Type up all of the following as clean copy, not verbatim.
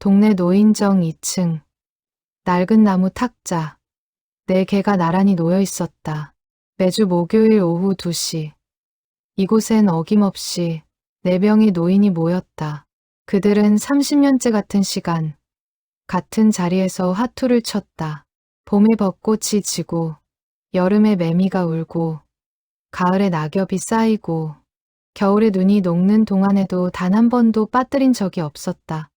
동네 노인정 2층. 낡은 나무 탁자. 네 개가 나란히 놓여 있었다. 매주 목요일 오후 2시. 이곳엔 어김없이 4명의 노인이 모였다. 그들은 30년째 같은 시간, 같은 자리에서 화투를 쳤다. 봄에 벚꽃이 지고, 여름에 매미가 울고, 가을에 낙엽이 쌓이고, 겨울에 눈이 녹는 동안에도 단 한 번도 빠뜨린 적이 없었다.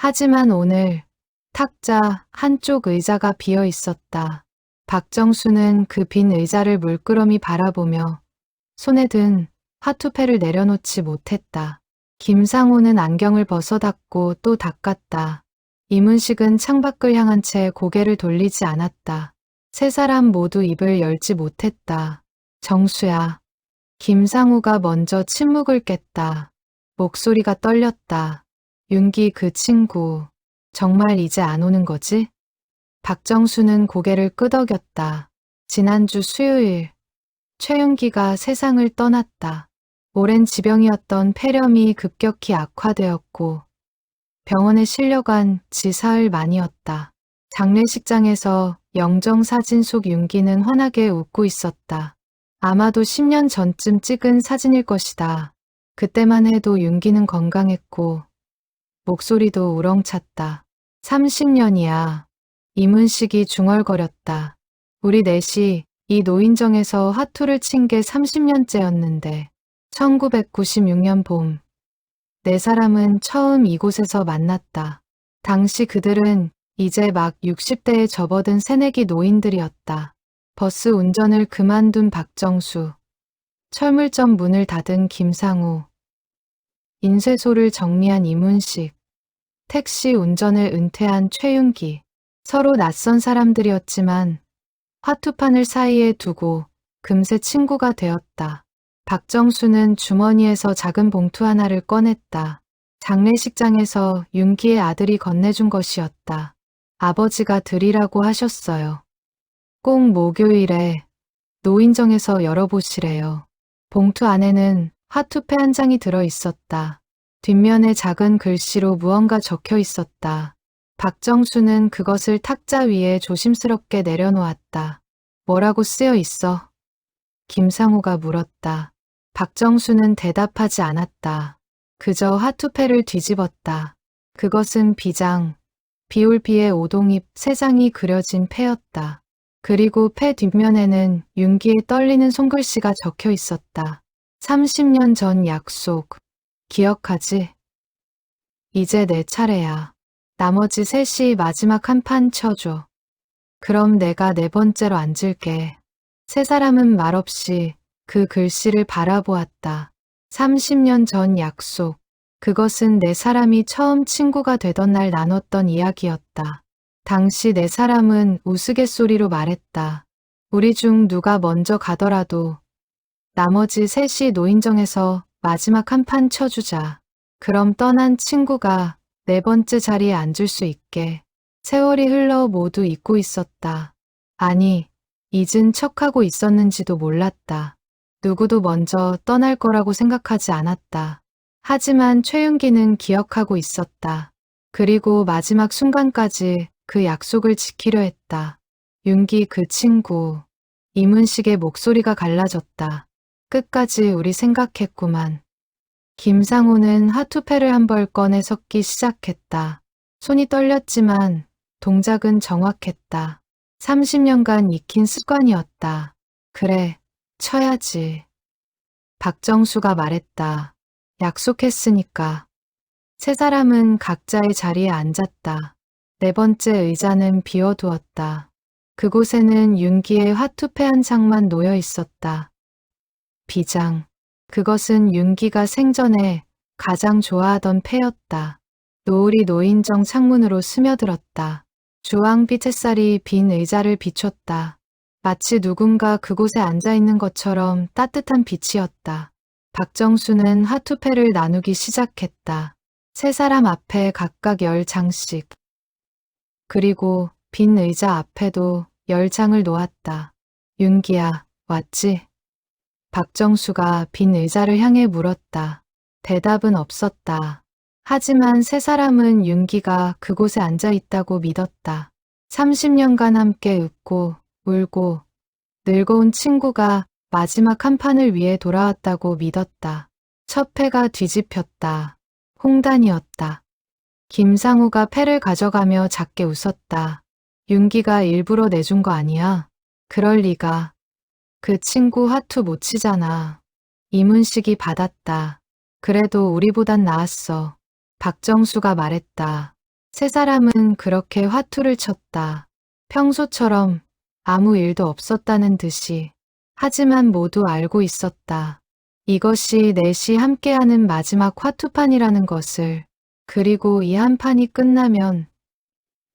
하지만 오늘 탁자 한쪽 의자가 비어 있었다. 박정수는 그 빈 의자를 물끄러미 바라보며 손에 든 화투패를 내려놓지 못했다. 김상호는 안경을 벗어닦고 또 닦았다. 이문식은 창밖을 향한 채 고개를 돌리지 않았다. 세 사람 모두 입을 열지 못했다. 정수야. 김상우가 먼저 침묵을 깼다. 목소리가 떨렸다. 윤기 그 친구, 정말 이제 안 오는 거지? 박정수는 고개를 끄덕였다. 지난주 수요일, 최윤기가 세상을 떠났다. 오랜 지병이었던 폐렴이 급격히 악화되었고 병원에 실려간 지 사흘 만이었다. 장례식장에서 영정사진 속 윤기는 환하게 웃고 있었다. 아마도 10년 전쯤 찍은 사진일 것이다. 그때만 해도 윤기는 건강했고 목소리도 우렁찼다. 30년이야. 이문식이 중얼거렸다. 우리 넷이 이 노인정에서 화투를 친 게 30년째였는데 1996년 봄, 네 사람은 처음 이곳에서 만났다. 당시 그들은 이제 막 60대에 접어든 새내기 노인들이었다. 버스 운전을 그만둔 박정수, 철물점 문을 닫은 김상우, 인쇄소를 정리한 이문식, 택시 운전을 은퇴한 최윤기. 서로 낯선 사람들이었지만 화투판을 사이에 두고 금세 친구가 되었다. 박정수는 주머니에서 작은 봉투 하나를 꺼냈다. 장례식장에서 윤기의 아들이 건네준 것이었다. 아버지가 드리라고 하셨어요. 꼭 목요일에 노인정에서 열어보시래요. 봉투 안에는 화투패 한 장이 들어 있었다. 뒷면에 작은 글씨로 무언가 적혀 있었다. 박정수는 그것을 탁자 위에 조심스럽게 내려놓았다. 뭐라고 쓰여 있어? 김상우가 물었다. 박정수는 대답하지 않았다. 그저 화투패를 뒤집었다. 그것은 비장, 비올비의 오동잎 3장이 그려진 패였다. 그리고 패 뒷면에는 윤기의 떨리는 손글씨가 적혀 있었다. 30년 전 약속. 기억하지? 이제 내 차례야. 나머지 셋이 마지막 한 판 쳐줘. 그럼 내가 4번째로 앉을게. 세 사람은 말없이 그 글씨를 바라보았다. 30년 전 약속. 그것은 네 사람이 처음 친구가 되던 날 나눴던 이야기였다. 당시 네 사람은 우스갯소리로 말했다. 우리 중 누가 먼저 가더라도 나머지 셋이 노인정에서 마지막 한 판 쳐주자. 그럼 떠난 친구가 4번째 자리에 앉을 수 있게. 세월이 흘러 모두 잊고 있었다. 아니, 잊은 척하고 있었는지도 몰랐다. 누구도 먼저 떠날 거라고 생각하지 않았다. 하지만 최윤기는 기억하고 있었다. 그리고 마지막 순간까지 그 약속을 지키려 했다. 윤기 그 친구. 이문식의 목소리가 갈라졌다. 끝까지 우리 생각했구만. 김상우는 화투패를 한 벌 꺼내 섞기 시작했다. 손이 떨렸지만 동작은 정확했다. 30년간 익힌 습관이었다. 그래, 쳐야지. 박정수가 말했다. 약속했으니까. 세 사람은 각자의 자리에 앉았다. 4번째 의자는 비워두었다. 그곳에는 윤기의 화투패 한 장만 놓여 있었다. 비장. 그것은 윤기가 생전에 가장 좋아하던 패였다. 노을이 노인정 창문으로 스며들었다. 주황빛 햇살이 빈 의자를 비췄다. 마치 누군가 그곳에 앉아있는 것처럼 따뜻한 빛이었다. 박정수는 화투패를 나누기 시작했다. 세 사람 앞에 각각 10장씩. 그리고 빈 의자 앞에도 10장을 놓았다. 윤기야, 왔지? 박정수가 빈 의자를 향해 물었다. 대답은 없었다. 하지만 세 사람은 윤기가 그곳에 앉아 있다고 믿었다. 30년간 함께 웃고 울고 늙어온 친구가 마지막 한 판을 위해 돌아왔다고 믿었다. 첫 패가 뒤집혔다. 홍단이었다. 김상우가 패를 가져가며 작게 웃었다. 윤기가 일부러 내준 거 아니야? 그럴 리가. 그 친구 화투 못 치잖아. 이문식이 받았다. 그래도 우리보단 나았어. 박정수가 말했다. 세 사람은 그렇게 화투를 쳤다. 평소처럼 아무 일도 없었다는 듯이. 하지만 모두 알고 있었다. 이것이 넷이 함께하는 마지막 화투판이라는 것을. 그리고 이 한 판이 끝나면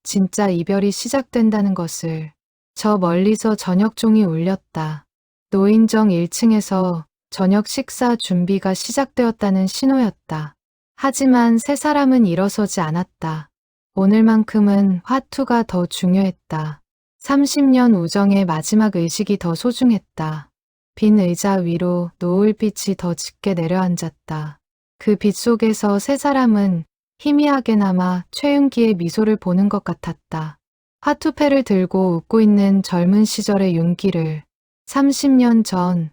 진짜 이별이 시작된다는 것을. 저 멀리서 저녁종이 울렸다. 노인정 1층에서 저녁 식사 준비가 시작되었다는 신호였다. 하지만 세 사람은 일어서지 않았다. 오늘만큼은 화투가 더 중요했다. 30년 우정의 마지막 의식이 더 소중했다. 빈 의자 위로 노을빛이 더 짙게 내려앉았다. 그 빛 속에서 세 사람은 희미하게나마 최윤기의 미소를 보는 것 같았다. 화투패를 들고 웃고 있는 젊은 시절의 윤기를. 30년 전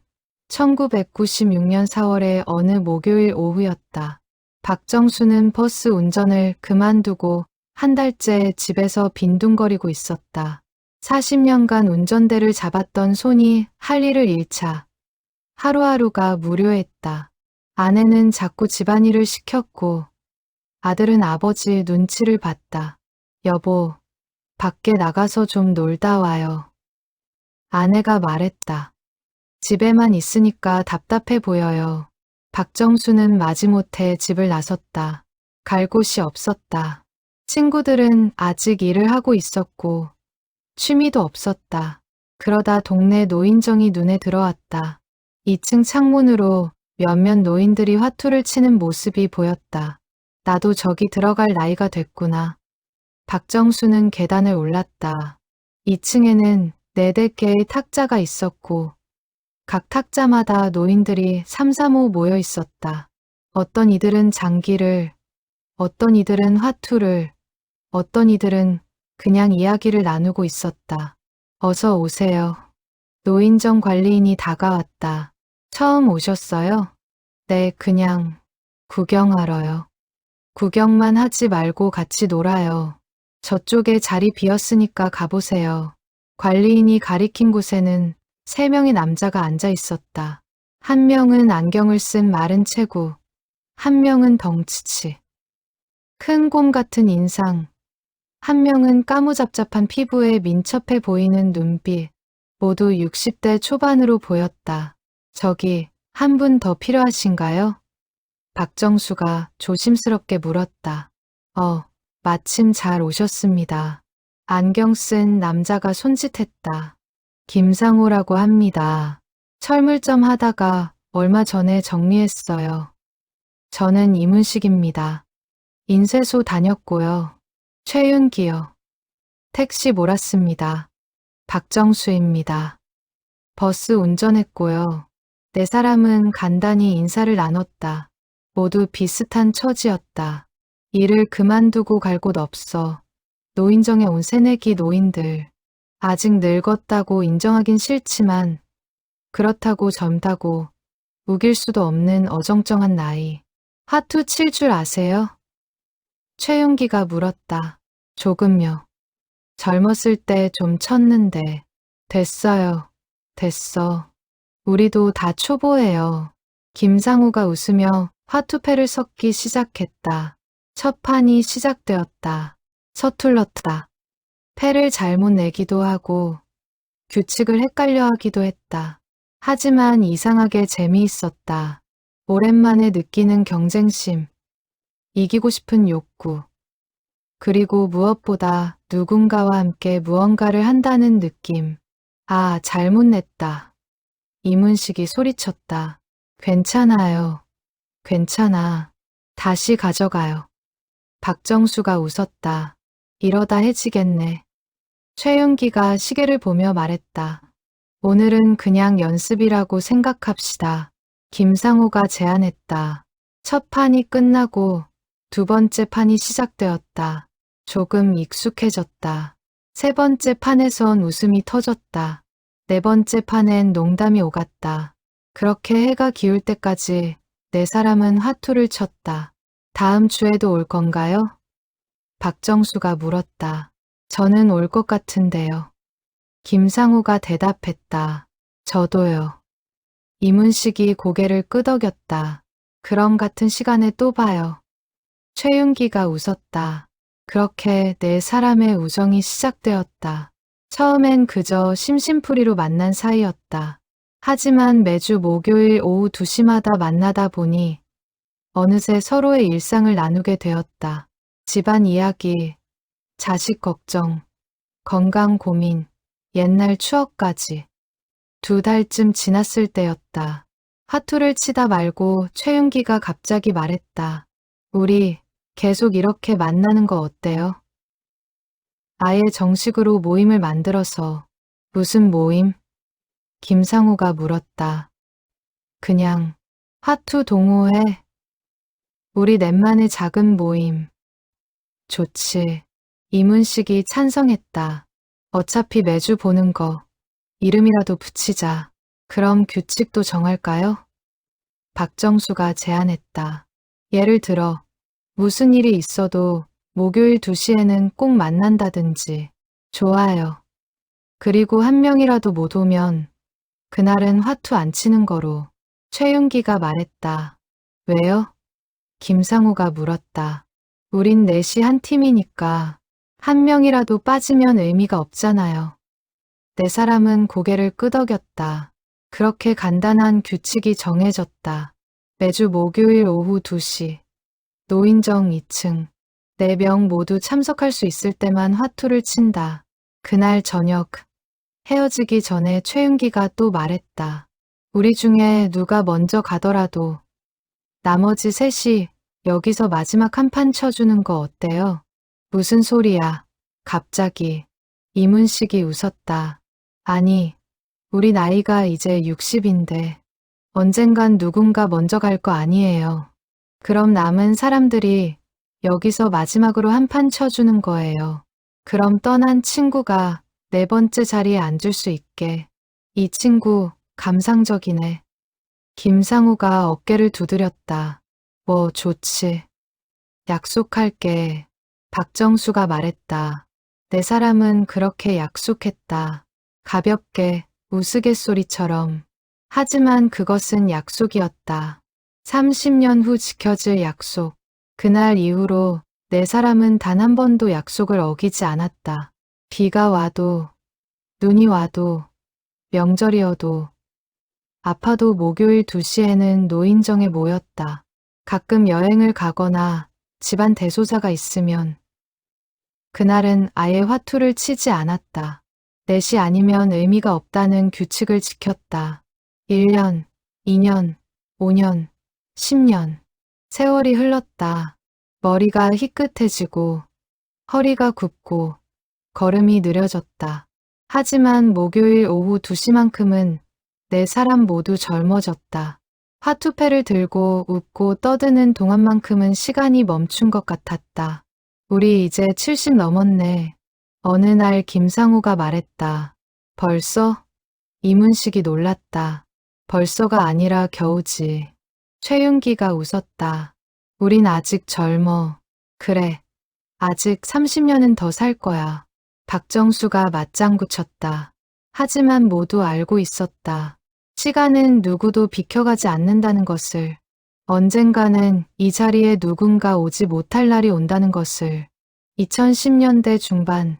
1996년 4월의 어느 목요일 오후였다. 박정수는 버스 운전을 그만두고 한 달째 집에서 빈둥거리고 있었다. 40년간 운전대를 잡았던 손이 할 일을 잃자 하루하루가 무료했다. 아내는 자꾸 집안일을 시켰고 아들은 아버지 눈치를 봤다. 여보, 밖에 나가서 좀 놀다 와요. 아내가 말했다. 집에만 있으니까 답답해 보여요. 박정수는 마지못해 집을 나섰다. 갈 곳이 없었다. 친구들은 아직 일을 하고 있었고 취미도 없었다. 그러다 동네 노인정이 눈에 들어왔다. 2층 창문으로 몇몇 노인들이 화투를 치는 모습이 보였다. 나도 저기 들어갈 나이가 됐구나. 박정수는 계단을 올랐다. 2층에는 4-4개의 탁자가 있었고 각 탁자마다 노인들이 3-3-5 모여 있었다. 어떤 이들은 장기를, 어떤 이들은 화투를, 어떤 이들은 그냥 이야기를 나누고 있었다. 어서 오세요. 노인정 관리인이 다가왔다. 처음 오셨어요? 네, 그냥 구경하러요. 구경만 하지 말고 같이 놀아요. 저쪽에 자리 비었으니까 가보세요. 관리인이 가리킨 곳에는 3명의 남자가 앉아 있었다. 한 명은 안경을 쓴 마른 체구, 한 명은 덩치치, 큰 곰 같은 인상, 한 명은 까무잡잡한 피부에 민첩해 보이는 눈빛, 모두 60대 초반으로 보였다. 저기, 한 분 더 필요하신가요? 박정수가 조심스럽게 물었다. 마침 잘 오셨습니다. 안경 쓴 남자가 손짓했다. 김상우라고 합니다. 철물점 하다가 얼마 전에 정리했어요. 저는 이문식입니다. 인쇄소 다녔고요. 최윤기요. 택시 몰았습니다. 박정수입니다. 버스 운전했고요. 4사람은 간단히 인사를 나눴다. 모두 비슷한 처지였다. 일을 그만두고 갈 곳 없어. 노인정에 온 새내기 노인들. 아직 늙었다고 인정하긴 싫지만 그렇다고 젊다고 우길 수도 없는 어정쩡한 나이. 화투 칠 줄 아세요? 최윤기가 물었다. 조금요. 젊었을 때 좀 쳤는데. 됐어요. 됐어. 우리도 다 초보예요. 김상우가 웃으며 화투패를 섞기 시작했다. 첫 판이 시작되었다. 서툴렀다. 패를 잘못 내기도 하고 규칙을 헷갈려 하기도 했다. 하지만 이상하게 재미있었다. 오랜만에 느끼는 경쟁심, 이기고 싶은 욕구, 그리고 무엇보다 누군가와 함께 무언가를 한다는 느낌. 아, 잘못 냈다. 이문식이 소리쳤다. 괜찮아요. 괜찮아. 다시 가져가요. 박정수가 웃었다. 이러다 해지겠네. 최윤기가 시계를 보며 말했다. 오늘은 그냥 연습이라고 생각합시다. 김상우가 제안했다. 첫 판이 끝나고 두 번째 판이 시작되었다. 조금 익숙해졌다. 세 번째 판에선 웃음이 터졌다. 네 번째 판엔 농담이 오갔다. 그렇게 해가 기울 때까지 네 사람은 화투를 쳤다. 다음 주에도 올 건가요? 박정수가 물었다. 저는 올 것 같은데요. 김상우가 대답했다. 저도요. 이문식이 고개를 끄덕였다. 그럼 같은 시간에 또 봐요. 최윤기가 웃었다. 그렇게 네 사람의 우정이 시작되었다. 처음엔 그저 심심풀이로 만난 사이였다. 하지만 매주 목요일 오후 2시마다 만나다 보니 어느새 서로의 일상을 나누게 되었다. 집안 이야기, 자식 걱정, 건강 고민, 옛날 추억까지. 2달쯤 지났을 때였다. 화투를 치다 말고 최윤기가 갑자기 말했다. 우리 계속 이렇게 만나는 거 어때요? 아예 정식으로 모임을 만들어서. 무슨 모임? 김상우가 물었다. 그냥 화투 동호회. 우리 넷만의 작은 모임. 좋지. 이문식이 찬성했다. 어차피 매주 보는 거. 이름이라도 붙이자. 그럼 규칙도 정할까요? 박정수가 제안했다. 예를 들어 무슨 일이 있어도 목요일 2시에는 꼭 만난다든지. 좋아요. 그리고 한 명이라도 못 오면 그날은 화투 안 치는 거로. 최윤기가 말했다. 왜요? 김상우가 물었다. 우린 넷이 한 팀이니까 한 명이라도 빠지면 의미가 없잖아요. 네 사람은 고개를 끄덕였다. 그렇게 간단한 규칙이 정해졌다. 매주 목요일 오후 2시. 노인정 2층. 4명 모두 참석할 수 있을 때만 화투를 친다. 그날 저녁. 헤어지기 전에 최윤기가 또 말했다. 우리 중에 누가 먼저 가더라도 나머지 셋이 여기서 마지막 한 판 쳐주는 거 어때요? 무슨 소리야. 갑자기. 이문식이 웃었다. 아니, 우리 나이가 이제 60인데 언젠간 누군가 먼저 갈 거 아니에요. 그럼 남은 사람들이 여기서 마지막으로 한 판 쳐주는 거예요. 그럼 떠난 친구가 네 번째 자리에 앉을 수 있게. 이 친구 감상적이네. 김상우가 어깨를 두드렸다. 뭐 좋지. 약속할게. 박정수가 말했다. 네 사람은 그렇게 약속했다. 가볍게 우스갯소리처럼. 하지만 그것은 약속이었다. 30년 후 지켜질 약속. 그날 이후로 네 사람은 단 한 번도 약속을 어기지 않았다. 비가 와도, 눈이 와도, 명절이어도, 아파도 목요일 2시에는 노인정에 모였다. 가끔 여행을 가거나 집안 대소사가 있으면 그날은 아예 화투를 치지 않았다. 넷이 아니면 의미가 없다는 규칙을 지켰다. 1년, 2년, 5년, 10년. 세월이 흘렀다. 머리가 희끗해지고 허리가 굽고 걸음이 느려졌다. 하지만 목요일 오후 2시만큼은 네 사람 모두 젊어졌다. 화투패를 들고 웃고 떠드는 동안만큼은 시간이 멈춘 것 같았다. 우리 이제 70 넘었네. 어느 날 김상우가 말했다. 벌써? 이문식이 놀랐다. 벌써가 아니라 겨우지. 최윤기가 웃었다. 우린 아직 젊어. 그래. 아직 30년은 더 살 거야. 박정수가 맞장구 쳤다. 하지만 모두 알고 있었다. 시간은 누구도 비켜가지 않는다는 것을. 언젠가는 이 자리에 누군가 오지 못할 날이 온다는 것을. 2010년대 중반.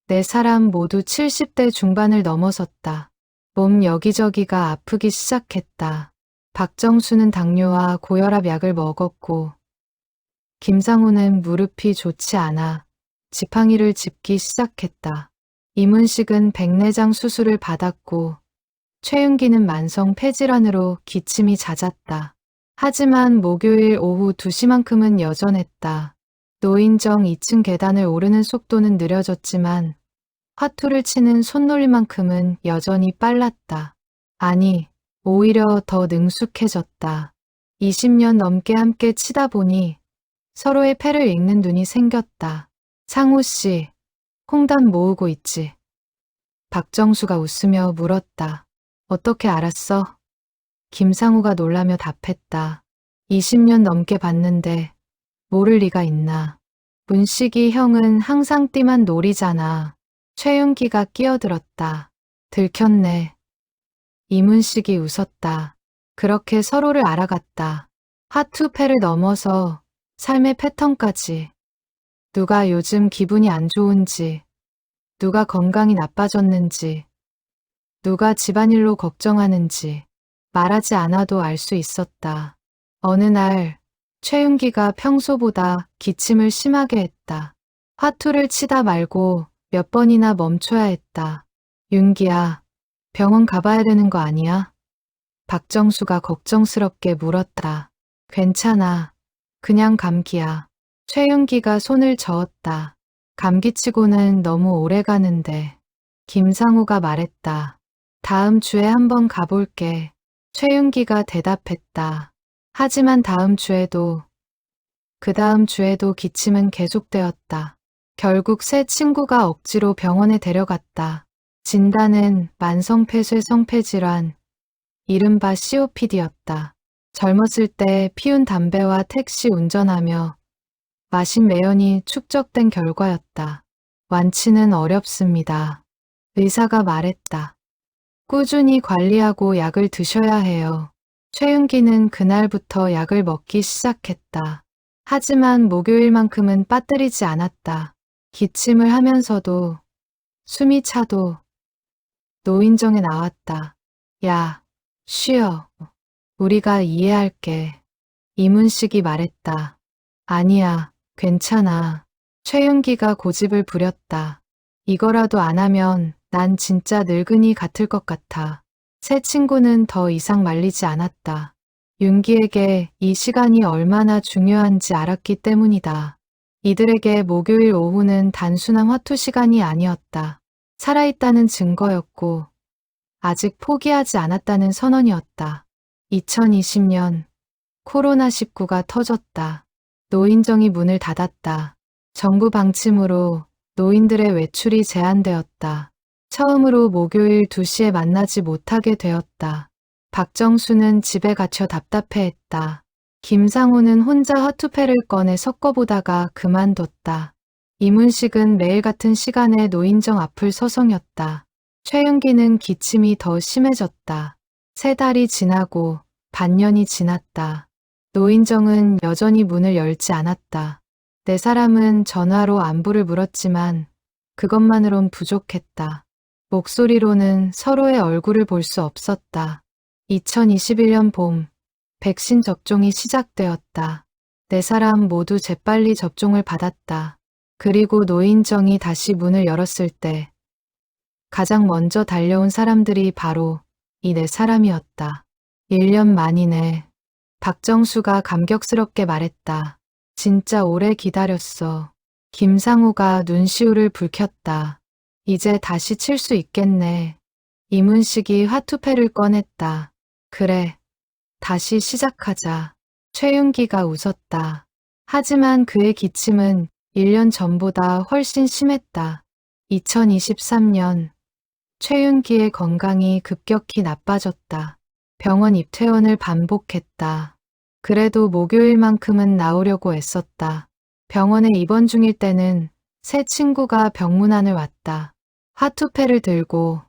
네 사람 모두 70대 중반을 넘어섰다. 몸 여기저기가 아프기 시작했다. 박정수는 당뇨와 고혈압 약을 먹었고 김상우는 무릎이 좋지 않아 지팡이를 짚기 시작했다. 이문식은 백내장 수술을 받았고 최윤기는 만성 폐질환으로 기침이 잦았다. 하지만 목요일 오후 2시만큼은 여전했다. 노인정 2층 계단을 오르는 속도는 느려졌지만 화투를 치는 손놀림만큼은 여전히 빨랐다. 아니, 오히려 더 능숙해졌다. 20년 넘게 함께 치다 보니 서로의 패를 읽는 눈이 생겼다. 상우 씨, 홍단 모으고 있지? 박정수가 웃으며 물었다. 어떻게 알았어? 김상우가 놀라며 답했다. 20년 넘게 봤는데 모를 리가 있나. 문식이 형은 항상 띠만 노리잖아. 최윤기가 끼어들었다. 들켰네. 이문식이 웃었다. 그렇게 서로를 알아갔다. 하투패를 넘어서 삶의 패턴까지. 누가 요즘 기분이 안 좋은지, 누가 건강이 나빠졌는지, 누가 집안일로 걱정하는지 말하지 않아도 알 수 있었다. 어느 날 최윤기가 평소보다 기침을 심하게 했다. 화투를 치다 말고 몇 번이나 멈춰야 했다. 윤기야, 병원 가봐야 되는 거 아니야? 박정수가 걱정스럽게 물었다. 괜찮아. 그냥 감기야. 최윤기가 손을 저었다. 감기치고는 너무 오래 가는데. 김상우가 말했다. 다음 주에 한번 가볼게. 최윤기가 대답했다. 하지만 다음 주에도, 그 다음 주에도 기침은 계속되었다. 결국 새 친구가 억지로 병원에 데려갔다. 진단은 만성폐쇄 성폐질환, 이른바 COPD였다. 젊었을 때 피운 담배와 택시 운전하며 마신 매연이 축적된 결과였다. 완치는 어렵습니다. 의사가 말했다. 꾸준히 관리하고 약을 드셔야 해요. 최윤기는 그날부터 약을 먹기 시작했다. 하지만 목요일만큼은 빠뜨리지 않았다. 기침을 하면서도 숨이 차도 노인정에 나왔다. 야, 쉬어. 우리가 이해할게. 이문식이 말했다. 아니야, 괜찮아. 최윤기가 고집을 부렸다. 이거라도 안 하면 난 진짜 늙은이 같을 것 같아. 새 친구는 더 이상 말리지 않았다. 윤기에게 이 시간이 얼마나 중요한지 알았기 때문이다. 이들에게 목요일 오후는 단순한 화투 시간이 아니었다. 살아있다는 증거였고 아직 포기하지 않았다는 선언이었다. 2020년 코로나19가 터졌다. 노인정이 문을 닫았다. 정부 방침으로 노인들의 외출이 제한되었다. 처음으로 목요일 2시에 만나지 못하게 되었다. 박정수는 집에 갇혀 답답해했다. 김상우는 혼자 화투패를 꺼내 섞어보다가 그만뒀다. 이문식은 매일 같은 시간에 노인정 앞을 서성였다. 최윤기는 기침이 더 심해졌다. 3달이 지나고 반년이 지났다. 노인정은 여전히 문을 열지 않았다. 네 사람은 전화로 안부를 물었지만 그것만으론 부족했다. 목소리로는 서로의 얼굴을 볼 수 없었다. 2021년 봄, 백신 접종이 시작되었다. 네 사람 모두 재빨리 접종을 받았다. 그리고 노인정이 다시 문을 열었을 때 가장 먼저 달려온 사람들이 바로 이 네 사람이었다. 1년 만이네. 박정수가 감격스럽게 말했다. 진짜 오래 기다렸어. 김상우가 눈시울을 붉혔다. 이제 다시 칠 수 있겠네. 이문식이 화투패를 꺼냈다. 그래. 다시 시작하자. 최윤기가 웃었다. 하지만 그의 기침은 1년 전보다 훨씬 심했다. 2023년 최윤기의 건강이 급격히 나빠졌다. 병원 입퇴원을 반복했다. 그래도 목요일만큼은 나오려고 애썼다. 병원에 입원 중일 때는 새 친구가 병문안을 왔다. 화투패를 들고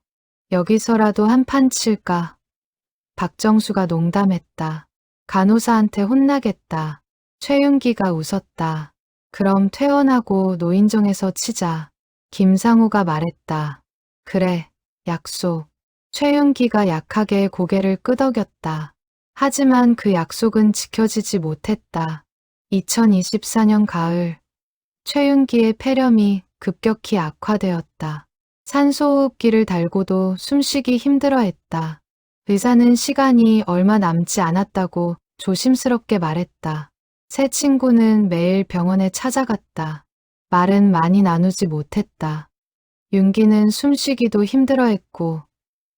여기서라도 한 판 칠까? 박정수가 농담했다. 간호사한테 혼나겠다. 최윤기가 웃었다. 그럼 퇴원하고 노인정에서 치자. 김상우가 말했다. 그래, 약속. 최윤기가 약하게 고개를 끄덕였다. 하지만 그 약속은 지켜지지 못했다. 2024년 가을, 최윤기의 폐렴이 급격히 악화되었다. 산소호흡기를 달고도 숨쉬기 힘들어했다. 의사는 시간이 얼마 남지 않았다고 조심스럽게 말했다. 새 친구는 매일 병원에 찾아갔다. 말은 많이 나누지 못했다. 윤기는 숨쉬기도 힘들어했고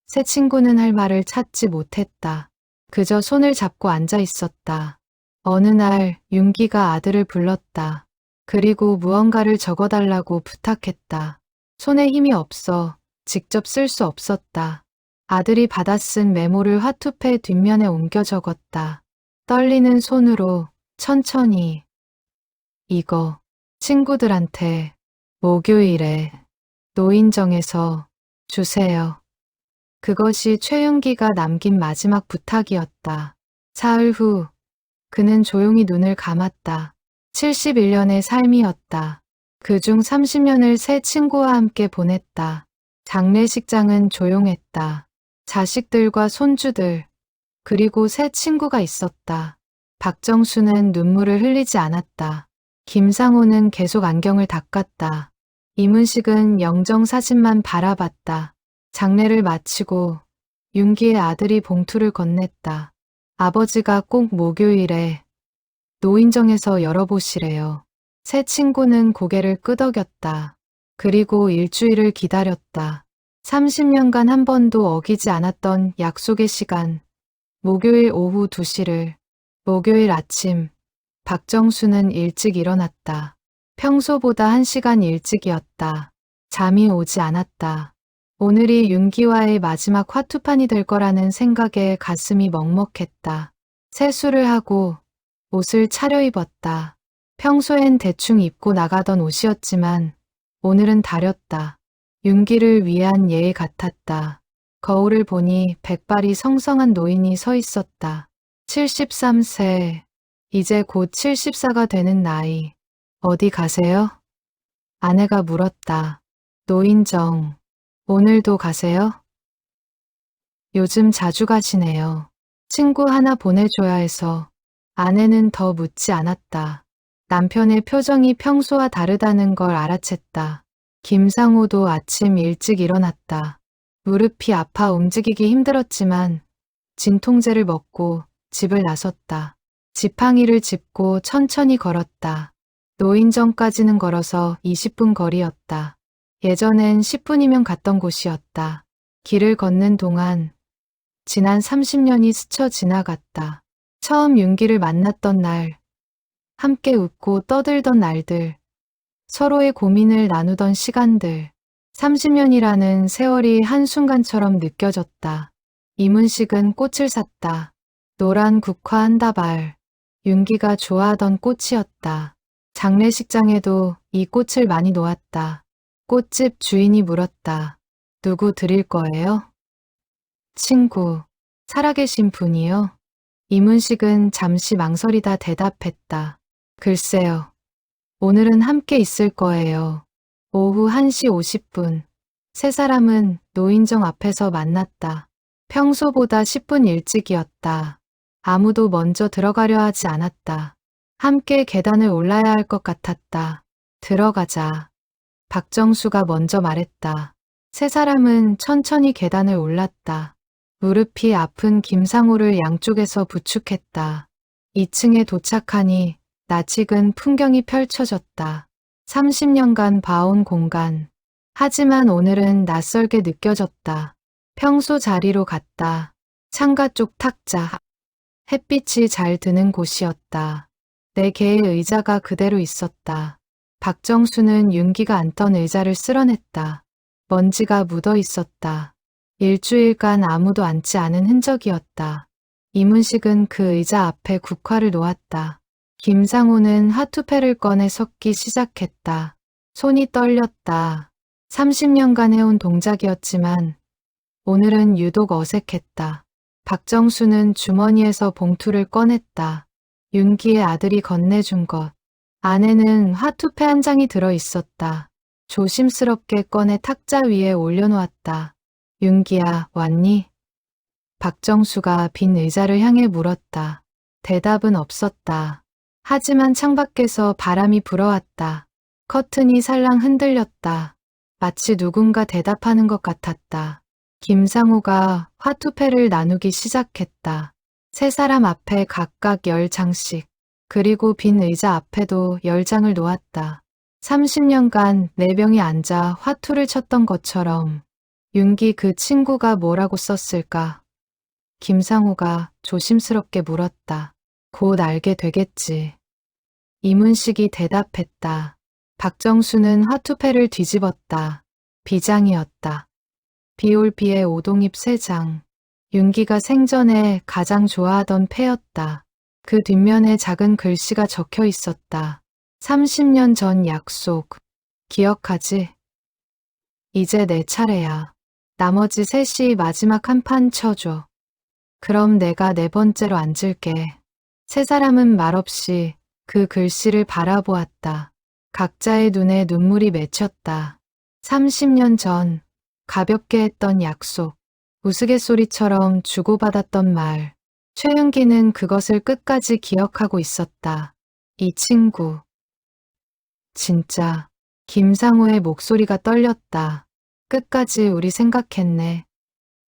새 친구는 할 말을 찾지 못했다. 그저 손을 잡고 앉아 있었다. 어느 날 윤기가 아들을 불렀다. 그리고 무언가를 적어달라고 부탁했다. 손에 힘이 없어 직접 쓸 수 없었다. 아들이 받아 쓴 메모를 화투패 뒷면에 옮겨 적었다. 떨리는 손으로 천천히. 이거 친구들한테 목요일에 노인정에서 주세요. 그것이 최윤기가 남긴 마지막 부탁이었다. 사흘 후 그는 조용히 눈을 감았다. 71년의 삶이었다. 그중 30년을 새 친구와 함께 보냈다. 장례식장은 조용했다. 자식들과 손주들, 그리고 새 친구가 있었다. 박정수는 눈물을 흘리지 않았다. 김상호는 계속 안경을 닦았다. 이문식은 영정사진만 바라봤다. 장례를 마치고 윤기의 아들이 봉투를 건넸다. 아버지가 꼭 목요일에 노인정에서 열어보시래요. 새 친구는 고개를 끄덕였다. 그리고 일주일을 기다렸다. 30년간 한 번도 어기지 않았던 약속의 시간. 목요일 오후 2시를. 목요일 아침. 박정수는 일찍 일어났다. 평소보다 1시간 일찍이었다. 잠이 오지 않았다. 오늘이 윤기와의 마지막 화투판이 될 거라는 생각에 가슴이 먹먹했다. 세수를 하고 옷을 차려입었다. 평소엔 대충 입고 나가던 옷이었지만 오늘은 다렸다. 윤기를 위한 예의 같았다. 거울을 보니 백발이 성성한 노인이 서 있었다. 73세, 이제 곧 74가 되는 나이. 어디 가세요? 아내가 물었다. 노인정, 오늘도 가세요? 요즘 자주 가시네요. 친구 하나 보내줘야 해서. 아내는 더 묻지 않았다. 남편의 표정이 평소와 다르다는 걸 알아챘다. 김상호도 아침 일찍 일어났다. 무릎이 아파 움직이기 힘들었지만 진통제를 먹고 집을 나섰다. 지팡이를 짚고 천천히 걸었다. 노인정까지는 걸어서 20분 거리였다. 예전엔 10분이면 갔던 곳이었다. 길을 걷는 동안 지난 30년이 스쳐 지나갔다. 처음 윤기를 만났던 날, 함께 웃고 떠들던 날들, 서로의 고민을 나누던 시간들, 30년이라는 세월이 한순간처럼 느껴졌다. 이문식은 꽃을 샀다. 노란 국화 한 다발, 윤기가 좋아하던 꽃이었다. 장례식장에도 이 꽃을 많이 놓았다. 꽃집 주인이 물었다. 누구 드릴 거예요? 친구, 살아계신 분이요? 이문식은 잠시 망설이다 대답했다. 글쎄요. 오늘은 함께 있을 거예요. 오후 1시 50분. 세 사람은 노인정 앞에서 만났다. 평소보다 10분 일찍이었다. 아무도 먼저 들어가려 하지 않았다. 함께 계단을 올라야 할 것 같았다. 들어가자. 박정수가 먼저 말했다. 세 사람은 천천히 계단을 올랐다. 무릎이 아픈 김상호를 양쪽에서 부축했다. 2층에 도착하니 낯익은 풍경이 펼쳐졌다. 30년간 봐온 공간. 하지만 오늘은 낯설게 느껴졌다. 평소 자리로 갔다. 창가 쪽 탁자. 햇빛이 잘 드는 곳이었다. 네 개의 의자가 그대로 있었다. 박정수는 윤기가 앉던 의자를 쓸어냈다. 먼지가 묻어 있었다. 일주일간 아무도 앉지 않은 흔적이었다. 이문식은 그 의자 앞에 국화를 놓았다. 김상호는 화투패를 꺼내 섞기 시작했다. 손이 떨렸다. 30년간 해온 동작이었지만 오늘은 유독 어색했다. 박정수는 주머니에서 봉투를 꺼냈다. 윤기의 아들이 건네준 것. 안에는 화투패 한 장이 들어 있었다. 조심스럽게 꺼내 탁자 위에 올려놓았다. 윤기야, 왔니? 박정수가 빈 의자를 향해 물었다. 대답은 없었다. 하지만 창밖에서 바람이 불어왔다. 커튼이 살랑 흔들렸다. 마치 누군가 대답하는 것 같았다. 김상호가 화투패를 나누기 시작했다. 세 사람 앞에 각각 10장씩, 그리고 빈 의자 앞에도 10장을 놓았다. 30년간 4명이 앉아 화투를 쳤던 것처럼. 윤기 그 친구가 뭐라고 썼을까? 김상호가 조심스럽게 물었다. 곧 알게 되겠지. 이문식이 대답했다. 박정수는 화투패를 뒤집었다. 비장이었다. 비올비의 오동잎 3장. 윤기가 생전에 가장 좋아하던 패였다. 그 뒷면에 작은 글씨가 적혀 있었다. 30년 전 약속. 기억하지? 이제 내 차례야. 나머지 셋이 마지막 한 판 쳐줘. 그럼 내가 4번째로 앉을게. 세 사람은 말없이 그 글씨를 바라보았다. 각자의 눈에 눈물이 맺혔다. 30년 전 가볍게 했던 약속, 우스갯소리처럼 주고받았던 말. 최윤기는 그것을 끝까지 기억하고 있었다. 이 친구. 진짜. 김상우의 목소리가 떨렸다. 끝까지 우리 생각했네.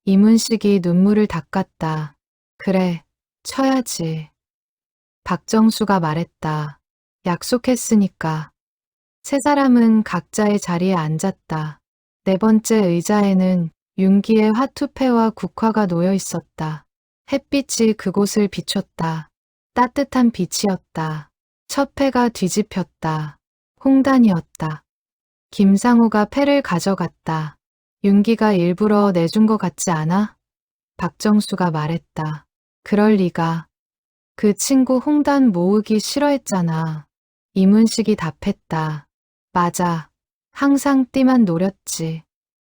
이문식이 눈물을 닦았다. 그래, 쳐야지. 박정수가 말했다. 약속했으니까. 세 사람은 각자의 자리에 앉았다. 4번째 의자에는 윤기의 화투패와 국화가 놓여 있었다. 햇빛이 그곳을 비췄다. 따뜻한 빛이었다. 첫 패가 뒤집혔다. 홍단이었다. 김상우가 패를 가져갔다. 윤기가 일부러 내준 것 같지 않아? 박정수가 말했다. 그럴 리가. 그 친구 홍단 모으기 싫어했잖아. 이문식이 답했다. 맞아. 항상 띠만 노렸지.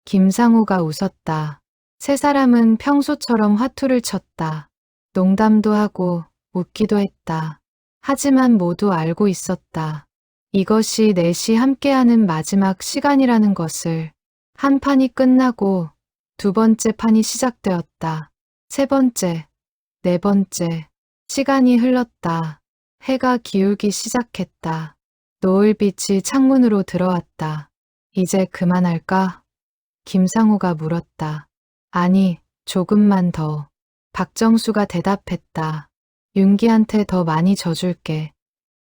김상우가 웃었다. 세 사람은 평소처럼 화투를 쳤다. 농담도 하고 웃기도 했다. 하지만 모두 알고 있었다. 이것이 넷이 함께하는 마지막 시간이라는 것을. 한 판이 끝나고 2번째 판이 시작되었다. 3번째, 4번째. 시간이 흘렀다. 해가 기울기 시작했다. 노을빛이 창문으로 들어왔다. 이제 그만할까? 김상우가 물었다. 아니, 조금만 더. 박정수가 대답했다. 윤기한테 더 많이 져줄게.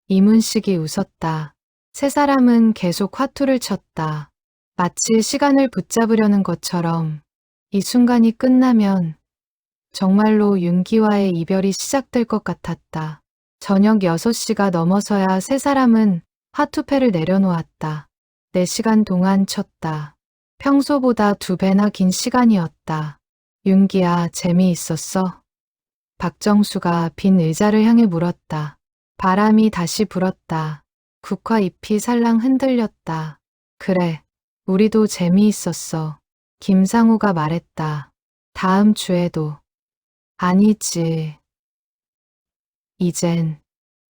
이문식이 웃었다. 세 사람은 계속 화투를 쳤다. 마치 시간을 붙잡으려는 것처럼. 이 순간이 끝나면 정말로 윤기와의 이별이 시작될 것 같았다. 저녁 6시가 넘어서야 세 사람은 화투패를 내려놓았다. 4시간 동안 쳤다. 평소보다 2배나 긴 시간이었다. 윤기야, 재미있었어? 박정수가 빈 의자를 향해 물었다. 바람이 다시 불었다. 국화 잎이 살랑 흔들렸다. 그래, 우리도 재미있었어. 김상우가 말했다. 다음 주에도. 아니지. 이젠.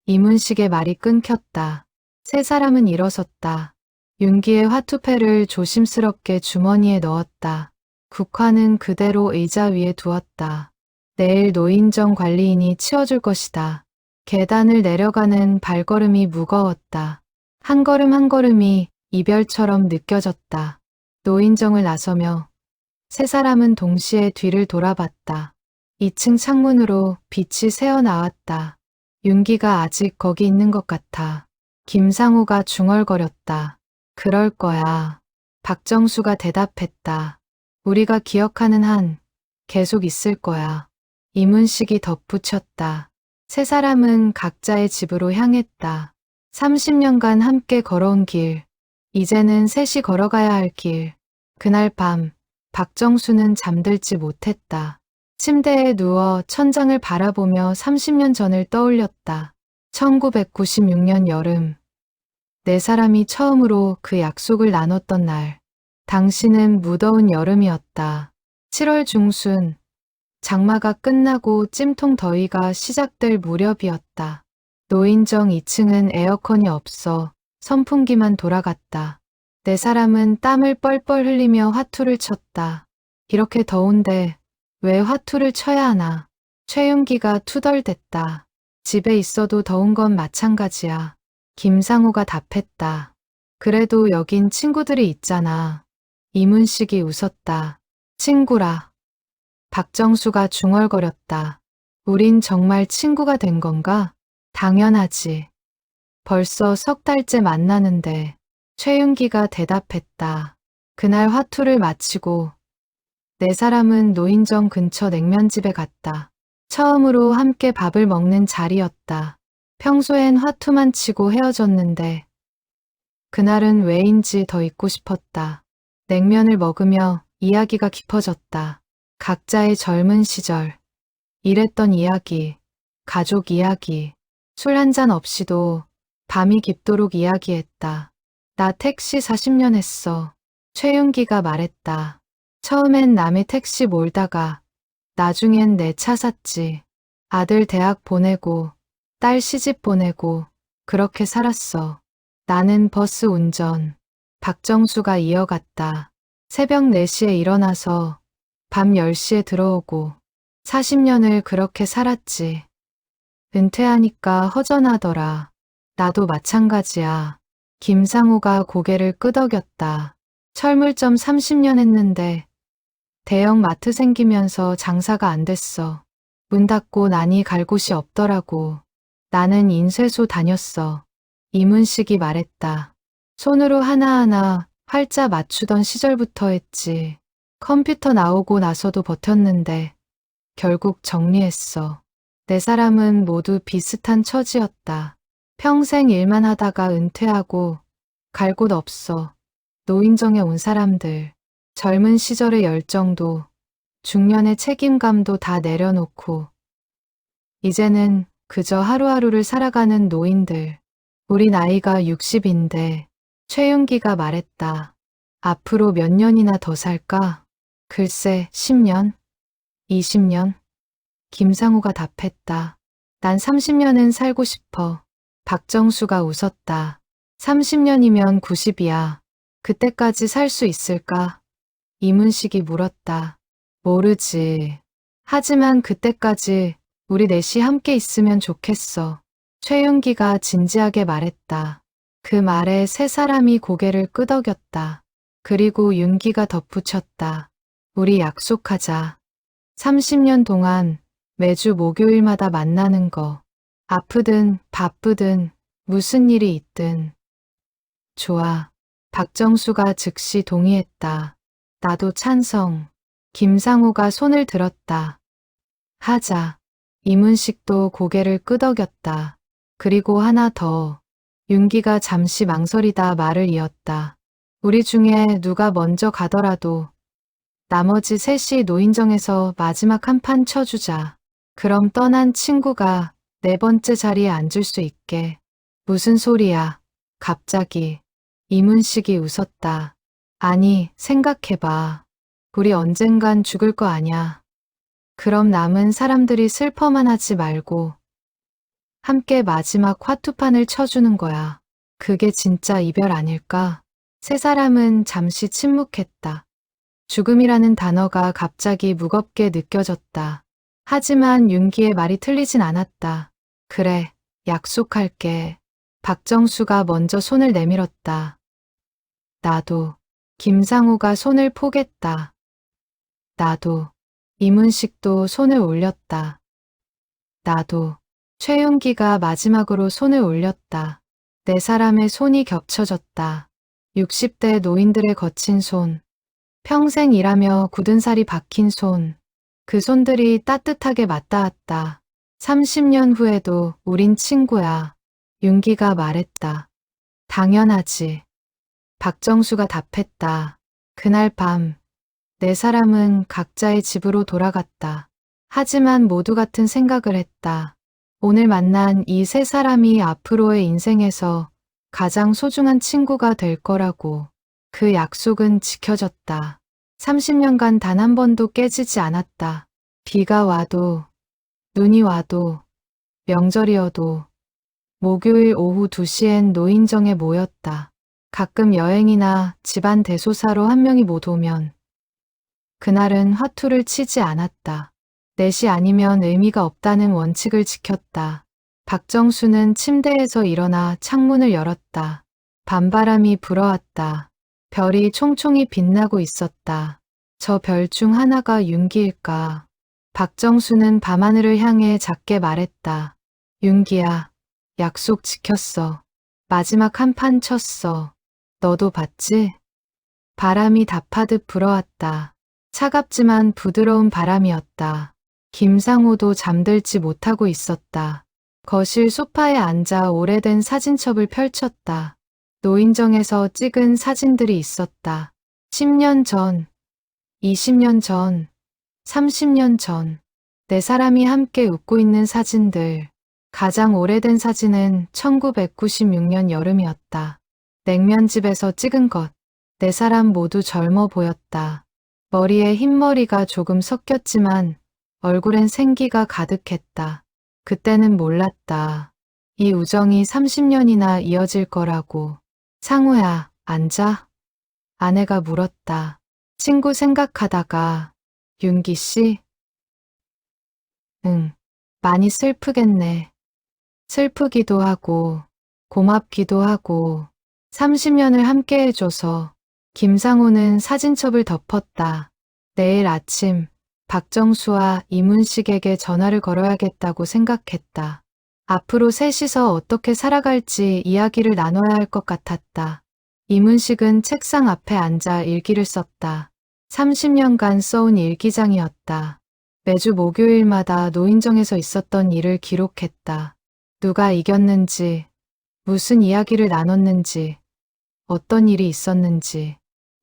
이문식의 말이 끊겼다. 세 사람은 일어섰다. 윤기의 화투패를 조심스럽게 주머니에 넣었다. 국화는 그대로 의자 위에 두었다. 내일 노인정 관리인이 치워줄 것이다. 계단을 내려가는 발걸음이 무거웠다. 한 걸음 한 걸음이 이별처럼 느껴졌다. 노인정을 나서며 세 사람은 동시에 뒤를 돌아봤다. 2층 창문으로 빛이 새어나왔다. 윤기가 아직 거기 있는 것 같아. 김상우가 중얼거렸다. 그럴 거야. 박정수가 대답했다. 우리가 기억하는 한 계속 있을 거야. 이문식이 덧붙였다. 세 사람은 각자의 집으로 향했다. 30년간 함께 걸어온 길. 이제는 셋이 걸어가야 할 길. 그날 밤 박정수는 잠들지 못했다. 침대에 누워 천장을 바라보며 30년 전을 떠올렸다. 1996년 여름. 4사람이 처음으로 그 약속을 나눴던 날. 당시는 무더운 여름이었다. 7월 중순. 장마가 끝나고 찜통 더위가 시작될 무렵이었다. 노인정 2층은 에어컨이 없어 선풍기만 돌아갔다. 4사람은 땀을 뻘뻘 흘리며 화투를 쳤다. 이렇게 더운데 왜 화투를 쳐야 하나? 최윤기가 투덜댔다. 집에 있어도 더운 건 마찬가지야. 김상우가 답했다. 그래도 여긴 친구들이 있잖아. 이문식이 웃었다. 친구라. 박정수가 중얼거렸다. 우린 정말 친구가 된 건가? 당연하지. 벌써 3달째 만나는데. 최윤기가 대답했다. 그날 화투를 마치고 4사람은 노인정 근처 냉면집에 갔다. 처음으로 함께 밥을 먹는 자리였다. 평소엔 화투만 치고 헤어졌는데 그날은 왜인지 더 있고 싶었다. 냉면을 먹으며 이야기가 깊어졌다. 각자의 젊은 시절, 일했던 이야기, 가족 이야기, 술 한 잔 없이도 밤이 깊도록 이야기했다. 나 택시 40년 했어. 최윤기가 말했다. 처음엔 남의 택시 몰다가 나중엔 내 차 샀지. 아들 대학 보내고 딸 시집 보내고 그렇게 살았어. 나는 버스 운전. 박정수가 이어갔다. 새벽 4시에 일어나서 밤 10시에 들어오고 40년을 그렇게 살았지. 은퇴하니까 허전하더라. 나도 마찬가지야. 김상우가 고개를 끄덕였다. 철물점 30년 했는데 대형 마트 생기면서 장사가 안 됐어. 문 닫고 나니 갈 곳이 없더라고. 나는 인쇄소 다녔어. 이문식이 말했다. 손으로 하나하나 활자 맞추던 시절부터 했지. 컴퓨터 나오고 나서도 버텼는데 결국 정리했어. 네 사람은 모두 비슷한 처지였다. 평생 일만 하다가 은퇴하고 갈 곳 없어. 노인정에 온 사람들. 젊은 시절의 열정도 중년의 책임감도 다 내려놓고 이제는 그저 하루하루를 살아가는 노인들. 우리 나이가 60인데 최윤기가 말했다. 앞으로 몇 년이나 더 살까? 글쎄 10년? 20년? 김상우가 답했다. 난 30년은 살고 싶어. 박정수가 웃었다. 30년이면 90이야. 그때까지 살 수 있을까? 이문식이 물었다. 모르지. 하지만 그때까지 우리 넷이 함께 있으면 좋겠어. 최윤기가 진지하게 말했다. 그 말에 세 사람이 고개를 끄덕였다. 그리고 윤기가 덧붙였다. 우리 약속하자. 30년 동안 매주 목요일마다 만나는 거. 아프든 바쁘든 무슨 일이 있든. 좋아. 박정수가 즉시 동의했다. 나도 찬성. 김상우가 손을 들었다. 하자. 이문식도 고개를 끄덕였다. 그리고 하나 더. 윤기가 잠시 망설이다 말을 이었다. 우리 중에 누가 먼저 가더라도 나머지 셋이 노인정에서 마지막 한 판 쳐주자. 그럼 떠난 친구가 4번째 자리에 앉을 수 있게. 무슨 소리야. 갑자기. 이문식이 웃었다. 아니, 생각해봐. 우리 언젠간 죽을 거 아냐. 그럼 남은 사람들이 슬퍼만 하지 말고 함께 마지막 화투판을 쳐주는 거야. 그게 진짜 이별 아닐까? 세 사람은 잠시 침묵했다. 죽음이라는 단어가 갑자기 무겁게 느껴졌다. 하지만 윤기의 말이 틀리진 않았다. 그래, 약속할게. 박정수가 먼저 손을 내밀었다. 나도. 김상우가 손을 포겠다. 나도. 이문식도 손을 올렸다. 나도. 최윤기가 마지막으로 손을 올렸다. 네 사람의 손이 겹쳐졌다. 60대 노인들의 거친 손. 평생 일하며 굳은 살이 박힌 손. 그 손들이 따뜻하게 맞닿았다. 30년 후에도 우린 친구야. 윤기가 말했다. 당연하지. 박정수가 답했다. 그날 밤, 네 사람은 각자의 집으로 돌아갔다. 하지만 모두 같은 생각을 했다. 오늘 만난 이 세 사람이 앞으로의 인생에서 가장 소중한 친구가 될 거라고. 그 약속은 지켜졌다. 30년간 단 한 번도 깨지지 않았다. 비가 와도, 눈이 와도, 명절이어도, 목요일 오후 2시엔 노인정에 모였다. 가끔 여행이나 집안 대소사로 한 명이 못 오면 그날은 화투를 치지 않았다. 넷이 아니면 의미가 없다는 원칙을 지켰다. 박정수는 침대에서 일어나 창문을 열었다. 밤바람이 불어왔다. 별이 총총히 빛나고 있었다. 저 별 중 하나가 윤기일까? 박정수는 밤하늘을 향해 작게 말했다. 윤기야, 약속 지켰어. 마지막 한 판 쳤어. 너도 봤지? 바람이 답하듯 불어왔다. 차갑지만 부드러운 바람이었다. 김상우도 잠들지 못하고 있었다. 거실 소파에 앉아 오래된 사진첩을 펼쳤다. 노인정에서 찍은 사진들이 있었다. 10년 전, 20년 전, 30년 전, 네 사람이 함께 웃고 있는 사진들. 가장 오래된 사진은 1996년 여름이었다. 냉면집에서 찍은 것. 네 사람 모두 젊어 보였다. 머리에 흰머리가 조금 섞였지만 얼굴엔 생기가 가득했다. 그때는 몰랐다. 이 우정이 30년이나 이어질 거라고. 상우야, 앉아. 아내가 물었다. 친구 생각하다가, 윤기 씨? 응, 많이 슬프겠네. 슬프기도 하고, 고맙기도 하고, 30년을 함께 해줘서. 김상우는 사진첩을 덮었다. 내일 아침 박정수와 이문식에게 전화를 걸어야겠다고 생각했다. 앞으로 셋이서 어떻게 살아갈지 이야기를 나눠야 할 것 같았다. 이문식은 책상 앞에 앉아 일기를 썼다. 30년간 써온 일기장이었다. 매주 목요일마다 노인정에서 있었던 일을 기록했다. 누가 이겼는지, 무슨 이야기를 나눴는지, 어떤 일이 있었는지.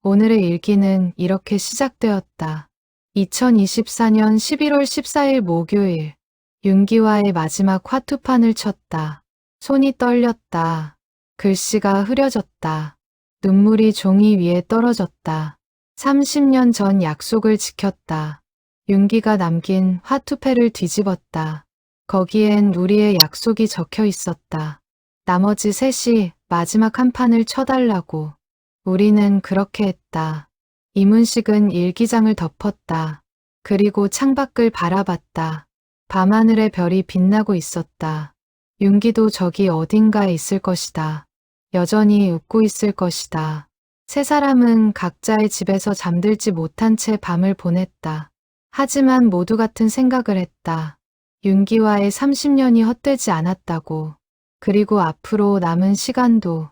오늘의 일기는 이렇게 시작되었다. 2024년 11월 14일 목요일, 윤기와의 마지막 화투판을 쳤다. 손이 떨렸다. 글씨가 흐려졌다. 눈물이 종이 위에 떨어졌다. 30년 전 약속을 지켰다. 윤기가 남긴 화투패를 뒤집었다. 거기엔 우리의 약속이 적혀 있었다. 나머지 셋이 마지막 한 판을 쳐달라고. 우리는 그렇게 했다. 이문식은 일기장을 덮었다. 그리고 창밖을 바라봤다. 밤하늘의 별이 빛나고 있었다. 윤기도 저기 어딘가에 있을 것이다. 여전히 웃고 있을 것이다. 세 사람은 각자의 집에서 잠들지 못한 채 밤을 보냈다. 하지만 모두 같은 생각을 했다. 윤기와의 30년이 헛되지 않았다고. 그리고 앞으로 남은 시간도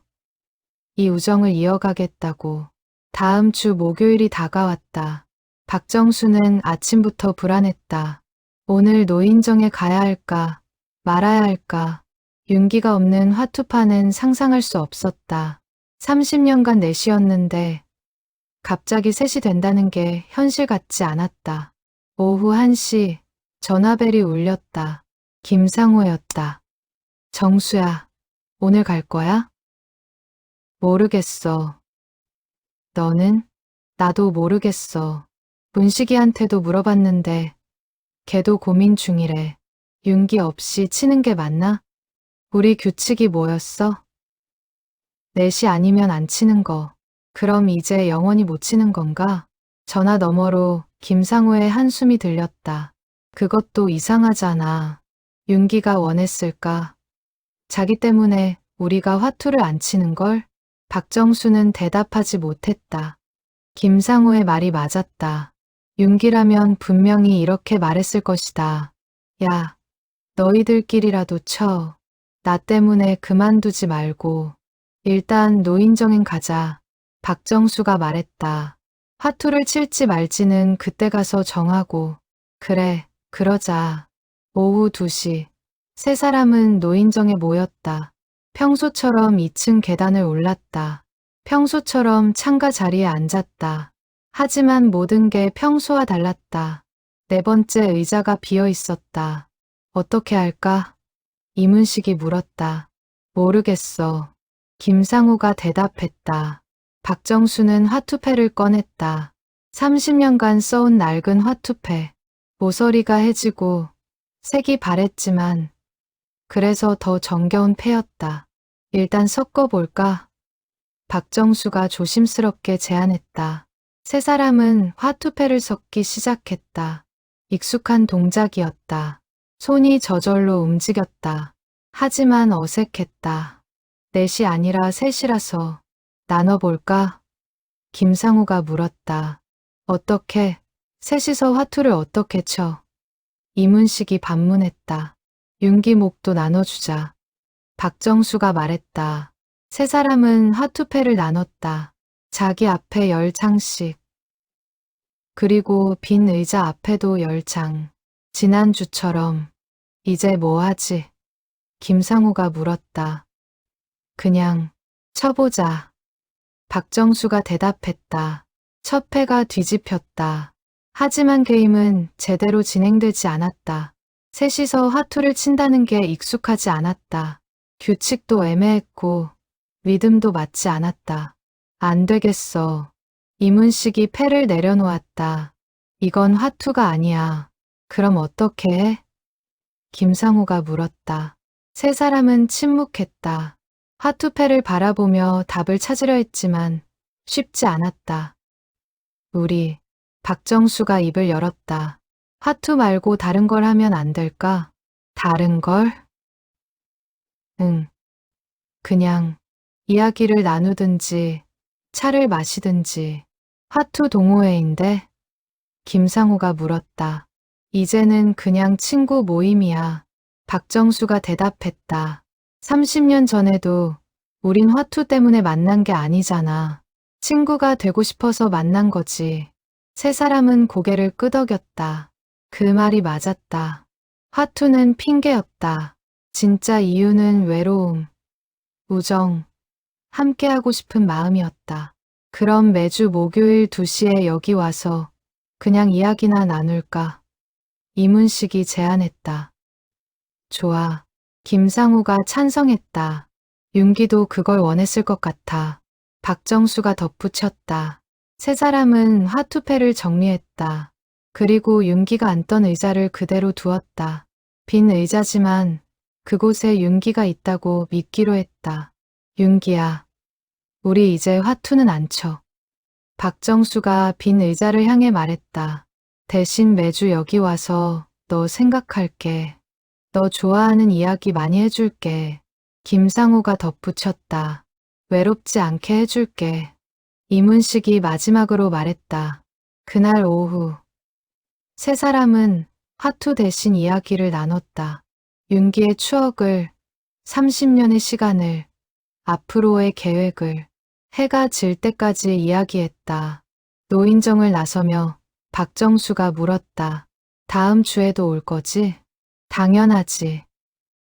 이 우정을 이어가겠다고. 다음 주 목요일이 다가왔다. 박정수는 아침부터 불안했다. 오늘 노인정에 가야 할까, 말아야 할까. 윤기가 없는 화투판은 상상할 수 없었다. 30년간 넷이었는데 갑자기 셋이 된다는 게 현실 같지 않았다. 오후 1시 전화벨이 울렸다. 김상우였다. 정수야, 오늘 갈 거야? 모르겠어. 너는? 나도 모르겠어. 문식이한테도 물어봤는데 걔도 고민 중이래. 윤기 없이 치는 게 맞나? 우리 규칙이 뭐였어? 넷이 아니면 안 치는 거. 그럼 이제 영원히 못 치는 건가? 전화 너머로 김상우의 한숨이 들렸다. 그것도 이상하잖아. 윤기가 원했을까? 자기 때문에 우리가 화투를 안 치는 걸? 박정수는 대답하지 못했다. 김상우의 말이 맞았다. 윤기라면 분명히 이렇게 말했을 것이다. 야, 너희들끼리라도 쳐. 나 때문에 그만두지 말고. 일단 노인정엔 가자. 박정수가 말했다. 화투를 칠지 말지는 그때 가서 정하고. 그래, 그러자. 오후 2시. 세 사람은 노인정에 모였다. 평소처럼 2층 계단을 올랐다. 평소처럼 창가 자리에 앉았다. 하지만 모든 게 평소와 달랐다. 네 번째 의자가 비어 있었다. 어떻게 할까? 이문식이 물었다. 모르겠어. 김상우가 대답했다. 박정수는 화투패를 꺼냈다. 30년간 써온 낡은 화투패. 모서리가 해지고 색이 바랬지만 그래서 더 정겨운 패였다. 일단 섞어볼까? 박정수가 조심스럽게 제안했다. 세 사람은 화투패를 섞기 시작했다. 익숙한 동작이었다. 손이 저절로 움직였다. 하지만 어색했다. 넷이 아니라 셋이라서 나눠볼까? 김상우가 물었다. 어떻게? 셋이서 화투를 어떻게 쳐? 이문식이 반문했다. 윤기목도 나눠주자. 박정수가 말했다. 세 사람은 화투패를 나눴다. 자기 앞에 10장씩. 그리고 빈 의자 앞에도 10장. 지난주처럼 이제 뭐 하지? 김상우가 물었다. 그냥 쳐보자. 박정수가 대답했다. 첫 패가 뒤집혔다. 하지만 게임은 제대로 진행되지 않았다. 셋이서 화투를 친다는 게 익숙하지 않았다. 규칙도 애매했고 리듬도 맞지 않았다. 안 되겠어. 이문식이 패를 내려놓았다. 이건 화투가 아니야. 그럼 어떻게 해? 김상우가 물었다. 세 사람은 침묵했다. 화투패를 바라보며 답을 찾으려 했지만 쉽지 않았다. 우리, 박정수가 입을 열었다. 화투 말고 다른 걸 하면 안 될까? 다른 걸? 응. 그냥 이야기를 나누든지 차를 마시든지. 화투 동호회인데? 김상우가 물었다. 이제는 그냥 친구 모임이야. 박정수가 대답했다. 30년 전에도 우린 화투 때문에 만난 게 아니잖아. 친구가 되고 싶어서 만난 거지. 세 사람은 고개를 끄덕였다. 그 말이 맞았다. 화투는 핑계였다. 진짜 이유는 외로움, 우정, 함께하고 싶은 마음이었다. 그럼 매주 목요일 2시에 여기 와서 그냥 이야기나 나눌까? 이문식이 제안했다. 좋아. 김상우가 찬성했다. 윤기도 그걸 원했을 것 같아. 박정수가 덧붙였다. 세 사람은 화투패를 정리했다. 그리고 윤기가 앉던 의자를 그대로 두었다. 빈 의자지만 그곳에 윤기가 있다고 믿기로 했다. 윤기야, 우리 이제 화투는 안 쳐. 박정수가 빈 의자를 향해 말했다. 대신 매주 여기 와서 너 생각할게. 너 좋아하는 이야기 많이 해줄게. 김상우가 덧붙였다. 외롭지 않게 해줄게. 이문식이 마지막으로 말했다. 그날 오후 세 사람은 화투 대신 이야기를 나눴다. 윤기의 추억을, 30년의 시간을, 앞으로의 계획을, 해가 질 때까지 이야기했다. 노인정을 나서며 박정수가 물었다. 다음 주에도 올 거지? 당연하지.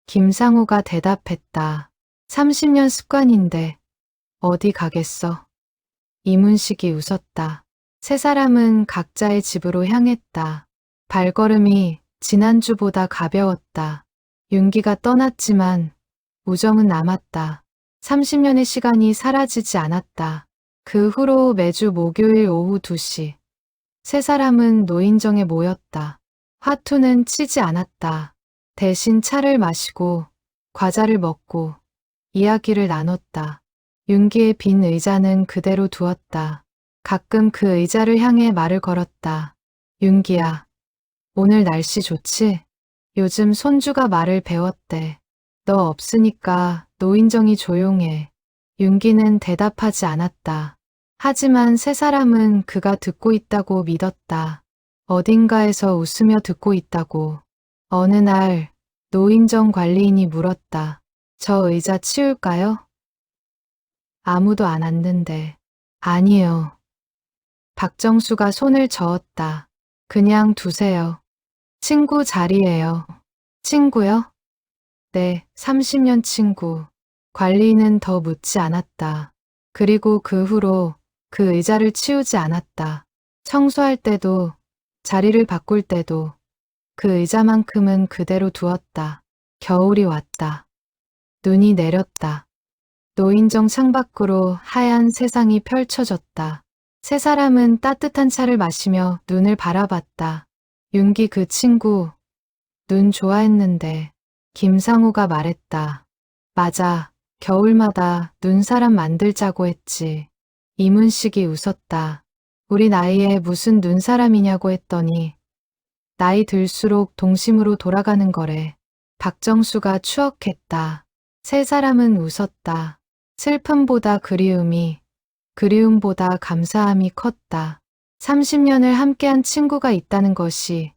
김상우가 대답했다. 30년 습관인데 어디 가겠어? 이문식이 웃었다. 세 사람은 각자의 집으로 향했다. 발걸음이 지난주보다 가벼웠다. 윤기가 떠났지만 우정은 남았다. 30년의 시간이 사라지지 않았다. 그 후로 매주 목요일 오후 2시 세 사람은 노인정에 모였다. 화투는 치지 않았다. 대신 차를 마시고 과자를 먹고 이야기를 나눴다. 윤기의 빈 의자는 그대로 두었다. 가끔 그 의자를 향해 말을 걸었다. 윤기야, 오늘 날씨 좋지? 요즘 손주가 말을 배웠대. 너 없으니까 노인정이 조용해. 윤기는 대답하지 않았다. 하지만 세 사람은 그가 듣고 있다고 믿었다. 어딘가에서 웃으며 듣고 있다고. 어느 날 노인정 관리인이 물었다. 저 의자 치울까요? 아무도 안 앉는데. 아니요. 박정수가 손을 저었다. 그냥 두세요. 친구 자리예요. 친구요? 네, 30년 친구. 관리인은 더 묻지 않았다. 그리고 그 후로 그 의자를 치우지 않았다. 청소할 때도, 자리를 바꿀 때도 그 의자만큼은 그대로 두었다. 겨울이 왔다. 눈이 내렸다. 노인정 창밖으로 하얀 세상이 펼쳐졌다. 세 사람은 따뜻한 차를 마시며 눈을 바라봤다. 윤기 그 친구, 눈 좋아했는데. 김상우가 말했다. 맞아, 겨울마다 눈사람 만들자고 했지. 이문식이 웃었다. 우리 나이에 무슨 눈사람이냐고 했더니 나이 들수록 동심으로 돌아가는 거래. 박정수가 추억했다. 세 사람은 웃었다. 슬픔보다 그리움이, 그리움보다 감사함이 컸다. 30년을 함께한 친구가 있다는 것이,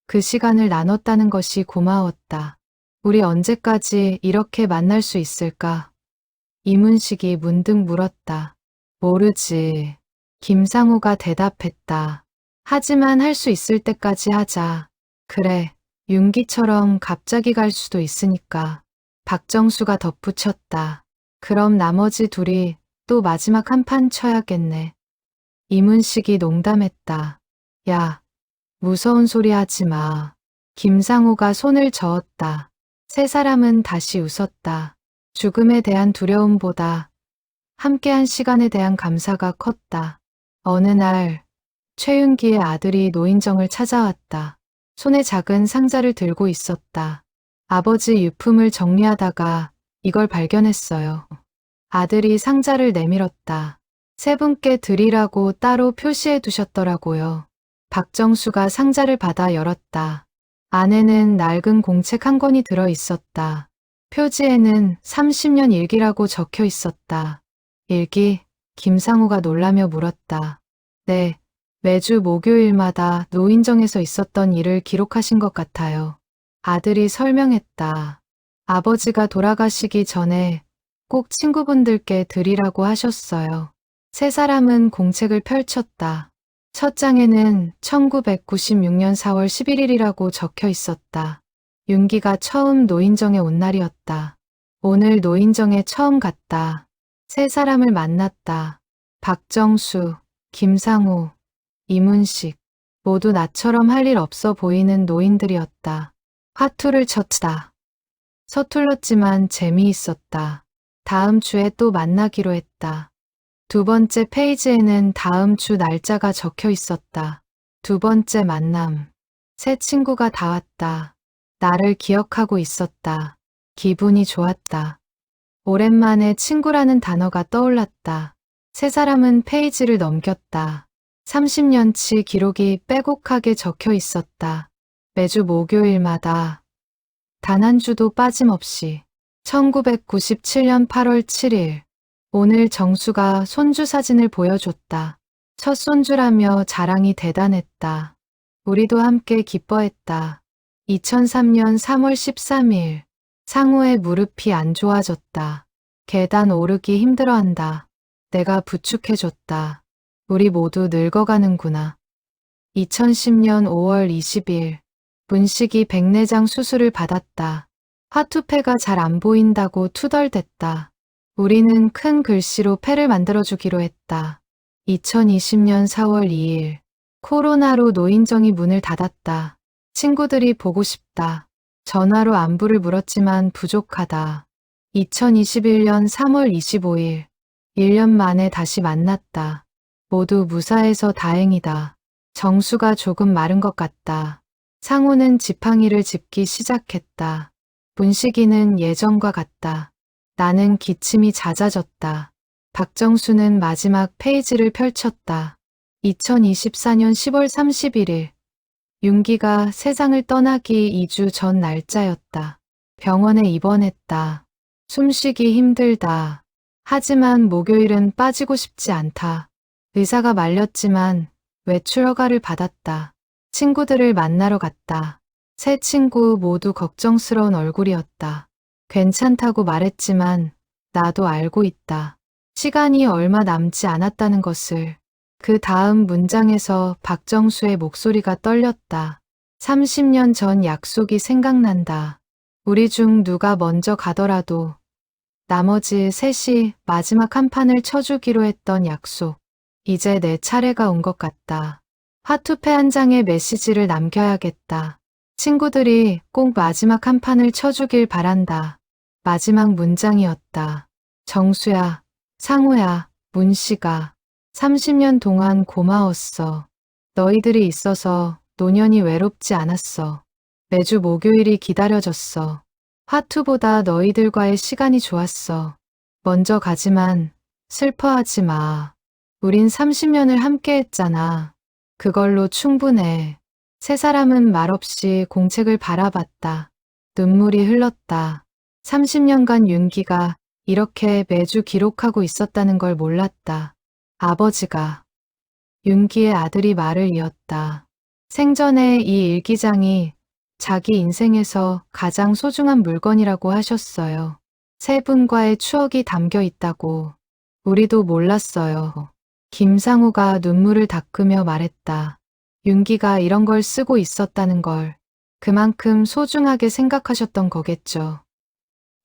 그 시간을 나눴다는 것이 고마웠다. 우리 언제까지 이렇게 만날 수 있을까? 이문식이 문득 물었다. 모르지. 김상우가 대답했다. 하지만 할 수 있을 때까지 하자. 그래, 윤기처럼 갑자기 갈 수도 있으니까. 박정수가 덧붙였다. 그럼 나머지 둘이 또 마지막 한 판 쳐야겠네. 이문식이 농담했다. 야, 무서운 소리 하지 마. 김상우가 손을 저었다. 세 사람은 다시 웃었다. 죽음에 대한 두려움보다 함께한 시간에 대한 감사가 컸다. 어느 날 최윤기의 아들이 노인정을 찾아왔다. 손에 작은 상자를 들고 있었다. 아버지 유품을 정리하다가 이걸 발견했어요. 아들이 상자를 내밀었다. 세 분께 드리라고 따로 표시해 두셨더라고요. 박정수가 상자를 받아 열었다. 안에는 낡은 공책 한 권이 들어 있었다. 표지에는 30년 일기라고 적혀 있었다. 일기? 김상우가 놀라며 물었다. 네, 매주 목요일마다 노인정에서 있었던 일을 기록하신 것 같아요. 아들이 설명했다. 아버지가 돌아가시기 전에 꼭 친구분들께 드리라고 하셨어요. 세 사람은 공책을 펼쳤다. 첫 장에는 1996년 4월 11일이라고 적혀 있었다. 윤기가 처음 노인정에 온 날이었다. 오늘 노인정에 처음 갔다. 세 사람을 만났다. 박정수, 김상우, 이문식. 모두 나처럼 할 일 없어 보이는 노인들이었다. 화투를 쳤다. 서툴렀지만 재미있었다. 다음 주에 또 만나기로 했다. 두 번째 페이지에는 다음 주 날짜가 적혀 있었다. 두 번째 만남. 새 친구가 다 왔다. 나를 기억하고 있었다. 기분이 좋았다. 오랜만에 친구라는 단어가 떠올랐다. 세 사람은 페이지를 넘겼다. 30년치 기록이 빼곡하게 적혀 있었다. 매주 목요일마다 단 한 주도 빠짐없이 1997년 8월 7일 오늘 정수가 손주 사진을 보여줬다. 첫 손주라며 자랑이 대단했다. 우리도 함께 기뻐했다. 2003년 3월 13일 상우의 무릎이 안 좋아졌다. 계단 오르기 힘들어한다. 내가 부축해줬다. 우리 모두 늙어가는구나. 2010년 5월 20일 문식이 백내장 수술을 받았다. 화투패가 잘 안 보인다고 투덜댔다. 우리는 큰 글씨로 패를 만들어주기로 했다. 2020년 4월 2일 코로나로 노인정이 문을 닫았다. 친구들이 보고 싶다. 전화로 안부를 물었지만 부족하다. 2021년 3월 25일 1년 만에 다시 만났다. 모두 무사해서 다행이다. 정수가 조금 마른 것 같다. 상우는 지팡이를 짚기 시작했다. 문식이는 예전과 같다. 나는 기침이 잦아졌다. 박정수는 마지막 페이지를 펼쳤다. 2024년 10월 31일 윤기가 세상을 떠나기 2주 전 날짜였다. 병원에 입원했다. 숨쉬기 힘들다. 하지만 목요일은 빠지고 싶지 않다. 의사가 말렸지만 외출 허가를 받았다. 친구들을 만나러 갔다. 세 친구 모두 걱정스러운 얼굴이었다. 괜찮다고 말했지만 나도 알고 있다. 시간이 얼마 남지 않았다는 것을. 그 다음 문장에서 박정수의 목소리가 떨렸다. 30년 전 약속이 생각난다. 우리 중 누가 먼저 가더라도 나머지 셋이 마지막 한 판을 쳐주기로 했던 약속. 이제 내 차례가 온 것 같다. 화투패 한 장에 메시지를 남겨야겠다. 친구들이 꼭 마지막 한 판을 쳐주길 바란다. 마지막 문장이었다. 정수야, 상우야, 문씨가 30년 동안 고마웠어. 너희들이 있어서 노년이 외롭지 않았어. 매주 목요일이 기다려졌어. 화투보다 너희들과의 시간이 좋았어. 먼저 가지만 슬퍼하지 마. 우린 30년을 함께 했잖아. 그걸로 충분해. 세 사람은 말없이 공책을 바라봤다. 눈물이 흘렀다. 30년간 윤기가 이렇게 매주 기록하고 있었다는 걸 몰랐다. 아버지가. 윤기의 아들이 말을 이었다. 생전에 이 일기장이 자기 인생에서 가장 소중한 물건이라고 하셨어요. 세 분과의 추억이 담겨 있다고. 우리도 몰랐어요. 김상우가 눈물을 닦으며 말했다. 윤기가 이런 걸 쓰고 있었다는 걸. 그만큼 소중하게 생각하셨던 거겠죠.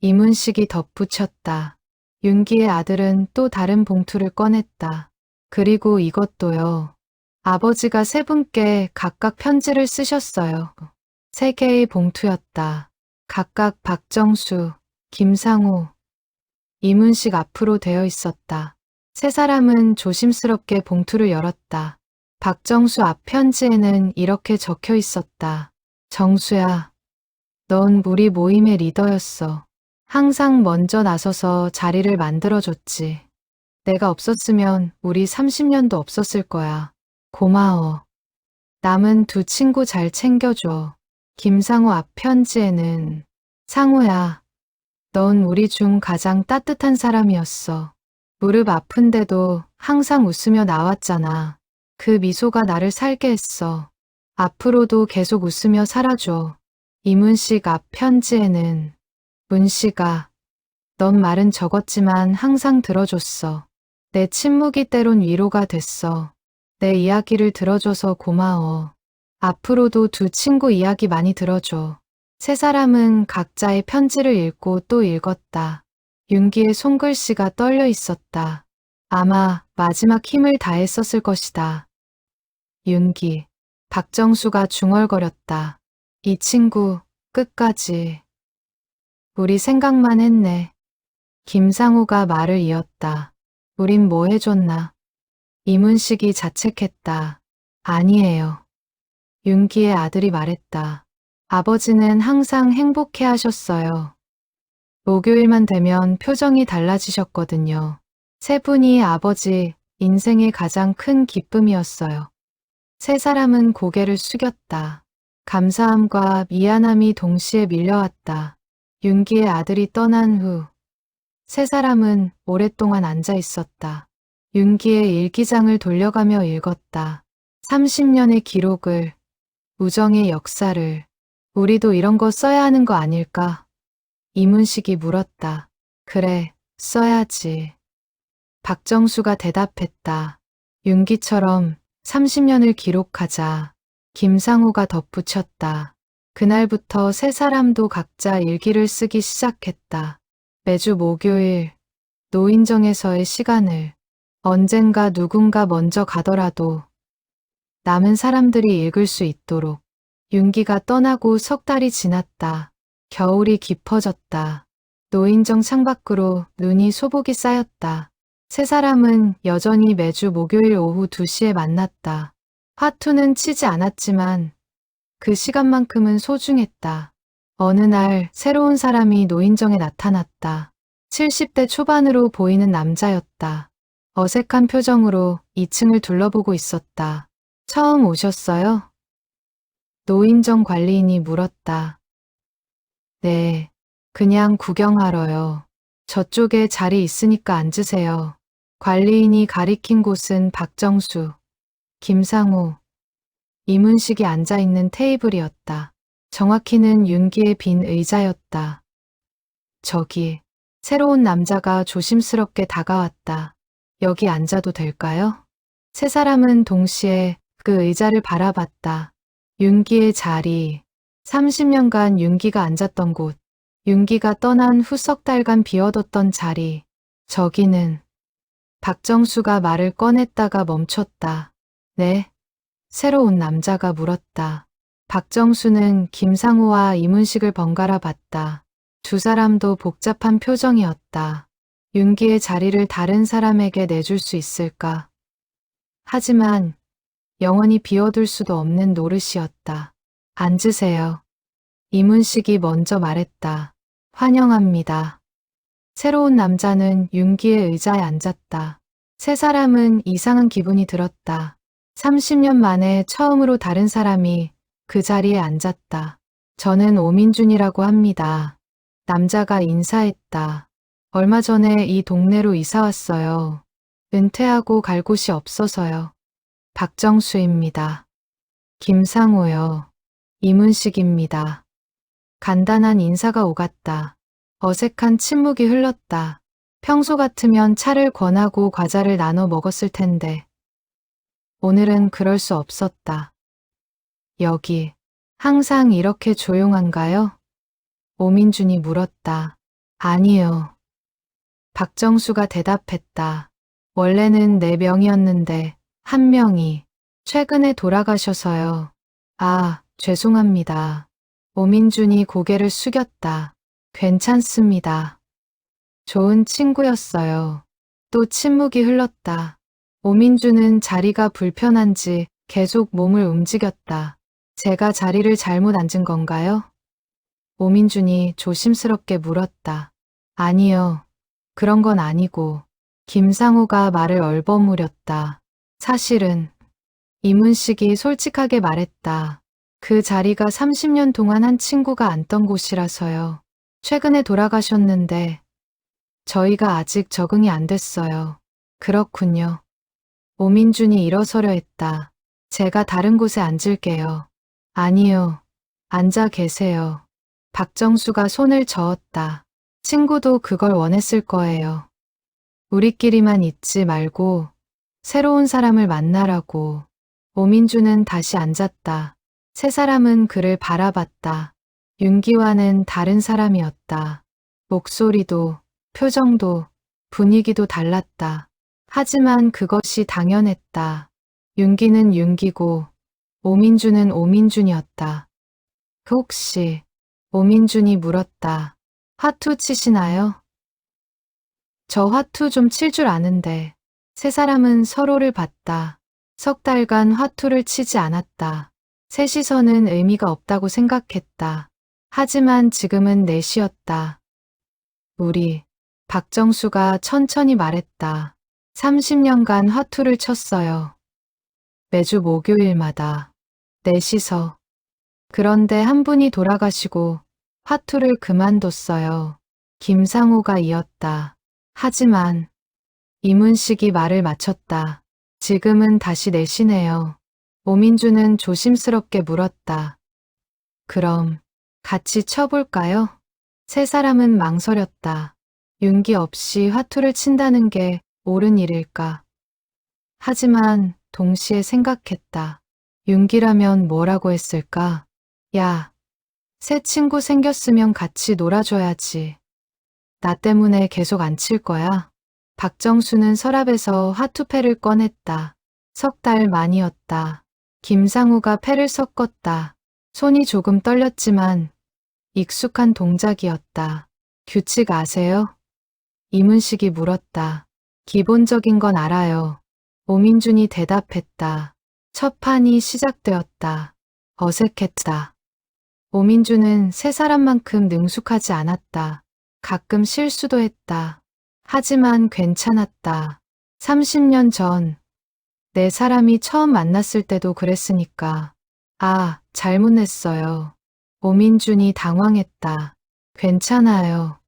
이문식이 덧붙였다. 윤기의 아들은 또 다른 봉투를 꺼냈다. 그리고 이것도요. 아버지가 세 분께 각각 편지를 쓰셨어요. 세 개의 봉투였다. 각각 박정수, 김상우, 이문식 앞으로 되어 있었다. 세 사람은 조심스럽게 봉투를 열었다. 박정수 앞 편지에는 이렇게 적혀 있었다. 정수야, 넌 우리 모임의 리더였어. 항상 먼저 나서서 자리를 만들어줬지. 내가 없었으면 우리 30년도 없었을 거야. 고마워. 남은 두 친구 잘 챙겨줘. 김상우 앞 편지에는 상우야, 넌 우리 중 가장 따뜻한 사람이었어. 무릎 아픈데도 항상 웃으며 나왔잖아. 그 미소가 나를 살게 했어. 앞으로도 계속 웃으며 살아줘. 이문식 앞 편지에는 문식아, 넌 말은 적었지만 항상 들어줬어. 내 침묵이 때론 위로가 됐어. 내 이야기를 들어줘서 고마워. 앞으로도 두 친구 이야기 많이 들어줘. 세 사람은 각자의 편지를 읽고 또 읽었다. 윤기의 손글씨가 떨려 있었다. 아마 마지막 힘을 다했었을 것이다. 윤기, 박정수가 중얼거렸다. 이 친구, 끝까지. 우리 생각만 했네. 김상우가 말을 이었다. 우린 뭐 해줬나? 이문식이 자책했다. 아니에요. 윤기의 아들이 말했다. 아버지는 항상 행복해 하셨어요. 목요일만 되면 표정이 달라지셨거든요. 세 분이 아버지 인생의 가장 큰 기쁨이었어요. 세 사람은 고개를 숙였다. 감사함과 미안함이 동시에 밀려왔다. 윤기의 아들이 떠난 후 세 사람은 오랫동안 앉아 있었다. 윤기의 일기장을 돌려가며 읽었다. 30년의 기록을, 우정의 역사를, 우리도 이런 거 써야 하는 거 아닐까? 이문식이 물었다. 그래, 써야지. 박정수가 대답했다. 윤기처럼 30년을 기록하자. 김상우가 덧붙였다. 그날부터 세 사람도 각자 일기를 쓰기 시작했다. 매주 목요일, 노인정에서의 시간을 언젠가 누군가 먼저 가더라도 남은 사람들이 읽을 수 있도록. 윤기가 떠나고 석 달이 지났다. 겨울이 깊어졌다. 노인정 창밖으로 눈이 소복이 쌓였다. 세 사람은 여전히 매주 목요일 오후 2시에 만났다. 화투는 치지 않았지만 그 시간만큼은 소중했다. 어느 날 새로운 사람이 노인정에 나타났다. 70대 초반으로 보이는 남자였다. 어색한 표정으로 2층을 둘러보고 있었다. 처음 오셨어요? 노인정 관리인이 물었다. 네, 그냥 구경하러요. 저쪽에 자리 있으니까 앉으세요. 관리인이 가리킨 곳은 박정수, 김상우, 이문식이 앉아있는 테이블이었다. 정확히는 윤기의 빈 의자였다. 저기, 새로운 남자가 조심스럽게 다가왔다. 여기 앉아도 될까요? 세 사람은 동시에 그 의자를 바라봤다. 윤기의 자리, 30년간 윤기가 앉았던 곳, 윤기가 떠난 후 석 달간 비워뒀던 자리, 저기는 박정수가 말을 꺼냈다가 멈췄다. 네? 새로운 남자가 물었다. 박정수는 김상우와 이문식을 번갈아 봤다. 두 사람도 복잡한 표정이었다. 윤기의 자리를 다른 사람에게 내줄 수 있을까? 하지만 영원히 비워둘 수도 없는 노릇이었다. 앉으세요. 이문식이 먼저 말했다. 환영합니다. 새로운 남자는 윤기의 의자에 앉았다. 세 사람은 이상한 기분이 들었다. 30년 만에 처음으로 다른 사람이 그 자리에 앉았다. 저는 오민준이라고 합니다. 남자가 인사했다. 얼마 전에 이 동네로 이사 왔어요. 은퇴하고 갈 곳이 없어서요. 박정수입니다. 김상우요. 이문식입니다. 간단한 인사가 오갔다. 어색한 침묵이 흘렀다. 평소 같으면 차를 권하고 과자를 나눠 먹었을 텐데 오늘은 그럴 수 없었다. 여기 항상 이렇게 조용한가요? 오민준이 물었다. 아니요. 박정수가 대답했다. 원래는 4명이었는데 1명이 최근에 돌아가셔서요. 아, 죄송합니다. 오민준이 고개를 숙였다. 괜찮습니다. 좋은 친구였어요. 또 침묵이 흘렀다. 오민준은 자리가 불편한지 계속 몸을 움직였다. 제가 자리를 잘못 앉은 건가요? 오민준이 조심스럽게 물었다. 아니요. 그런 건 아니고. 김상우가 말을 얼버무렸다. 사실은 이문식이 솔직하게 말했다. 그 자리가 30년 동안 한 친구가 앉던 곳이라서요. 최근에 돌아가셨는데 저희가 아직 적응이 안 됐어요. 그렇군요. 오민준이 일어서려 했다. 제가 다른 곳에 앉을게요. 아니요. 앉아 계세요. 박정수가 손을 저었다. 친구도 그걸 원했을 거예요. 우리끼리만 있지 말고 새로운 사람을 만나라고. 오민준은 다시 앉았다. 세 사람은 그를 바라봤다. 윤기와는 다른 사람이었다. 목소리도, 표정도, 분위기도 달랐다. 하지만 그것이 당연했다. 윤기는 윤기고, 오민준은 오민준이었다. 혹시, 오민준이 물었다. 화투 치시나요? 저 화투 좀 칠 줄 아는데. 세 사람은 서로를 봤다. 석 달간 화투를 치지 않았다. 셋이서는 의미가 없다고 생각했다. 하지만 지금은 넷이었다. 우리, 박정수가 천천히 말했다. 30년간 화투를 쳤어요. 매주 목요일마다. 넷이서. 그런데 한 분이 돌아가시고 화투를 그만뒀어요. 김상우가 이었다. 하지만 이문식이 말을 마쳤다. 지금은 다시 넷이네요. 오민준은 조심스럽게 물었다. 그럼 같이 쳐볼까요? 세 사람은 망설였다. 윤기 없이 화투를 친다는 게 옳은 일일까? 하지만 동시에 생각했다. 윤기라면 뭐라고 했을까? 야, 새 친구 생겼으면 같이 놀아줘야지. 나 때문에 계속 안 칠 거야? 박정수는 서랍에서 화투패를 꺼냈다. 3달 만이었다. 김상우가 패를 섞었다. 손이 조금 떨렸지만 익숙한 동작이었다. 규칙 아세요? 이문식이 물었다. 기본적인 건 알아요. 오민준이 대답했다. 첫 판이 시작되었다. 어색했다. 오민준은 세 사람만큼 능숙하지 않았다. 가끔 실수도 했다. 하지만 괜찮았다. 30년 전, 네 사람이 처음 만났을 때도 그랬으니까. 아, 잘못 냈어요. 오민준이 당황했다. 괜찮아요.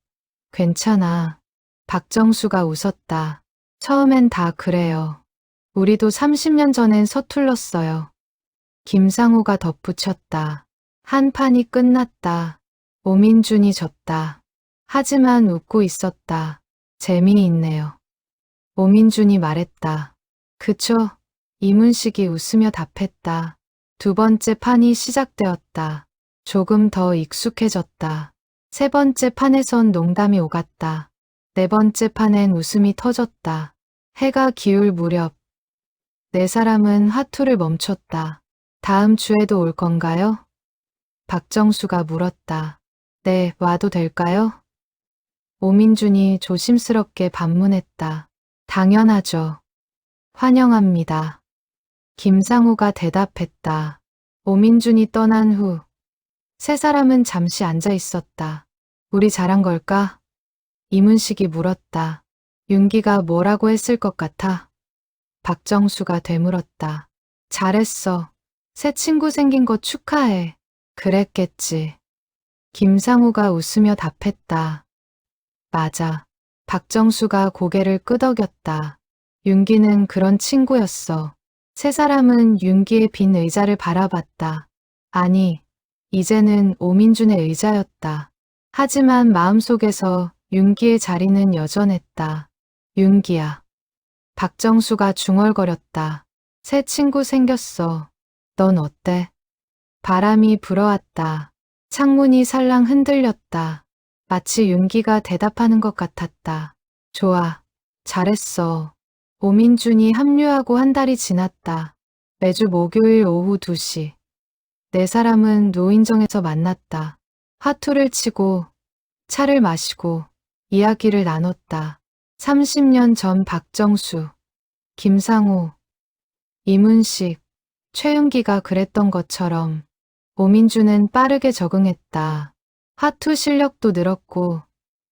괜찮아. 박정수가 웃었다. 처음엔 다 그래요. 우리도 30년 전엔 서툴렀어요. 김상우가 덧붙였다. 한 판이 끝났다. 오민준이 졌다. 하지만 웃고 있었다. 재미있네요. 오민준이 말했다. 그쵸? 이문식이 웃으며 답했다. 두 번째 판이 시작되었다. 조금 더 익숙해졌다. 세 번째 판에선 농담이 오갔다. 네 번째 판엔 웃음이 터졌다. 해가 기울 무렵 네 사람은 화투를 멈췄다. 다음 주에도 올 건가요? 박정수가 물었다. 네, 와도 될까요? 오민준이 조심스럽게 반문했다. 당연하죠. 환영합니다. 김상우가 대답했다. 오민준이 떠난 후 세 사람은 잠시 앉아 있었다. 우리 잘한 걸까? 이문식이 물었다. 윤기가 뭐라고 했을 것 같아? 박정수가 되물었다. 잘했어. 새 친구 생긴 거 축하해. 그랬겠지. 김상우가 웃으며 답했다. 맞아. 박정수가 고개를 끄덕였다. 윤기는 그런 친구였어. 세 사람은 윤기의 빈 의자를 바라봤다. 아니, 이제는 오민준의 의자였다. 하지만 마음속에서 윤기의 자리는 여전했다. 윤기야. 박정수가 중얼거렸다. 새 친구 생겼어. 넌 어때? 바람이 불어왔다. 창문이 살랑 흔들렸다. 마치 윤기가 대답하는 것 같았다. 좋아. 잘했어. 오민준이 합류하고 한 달이 지났다. 매주 목요일 오후 2시. 네 사람은 노인정에서 만났다. 화투를 치고 차를 마시고 이야기를 나눴다. 30년 전 박정수, 김상우, 이문식, 최윤기가 그랬던 것처럼 오민주는 빠르게 적응했다. 화투 실력도 늘었고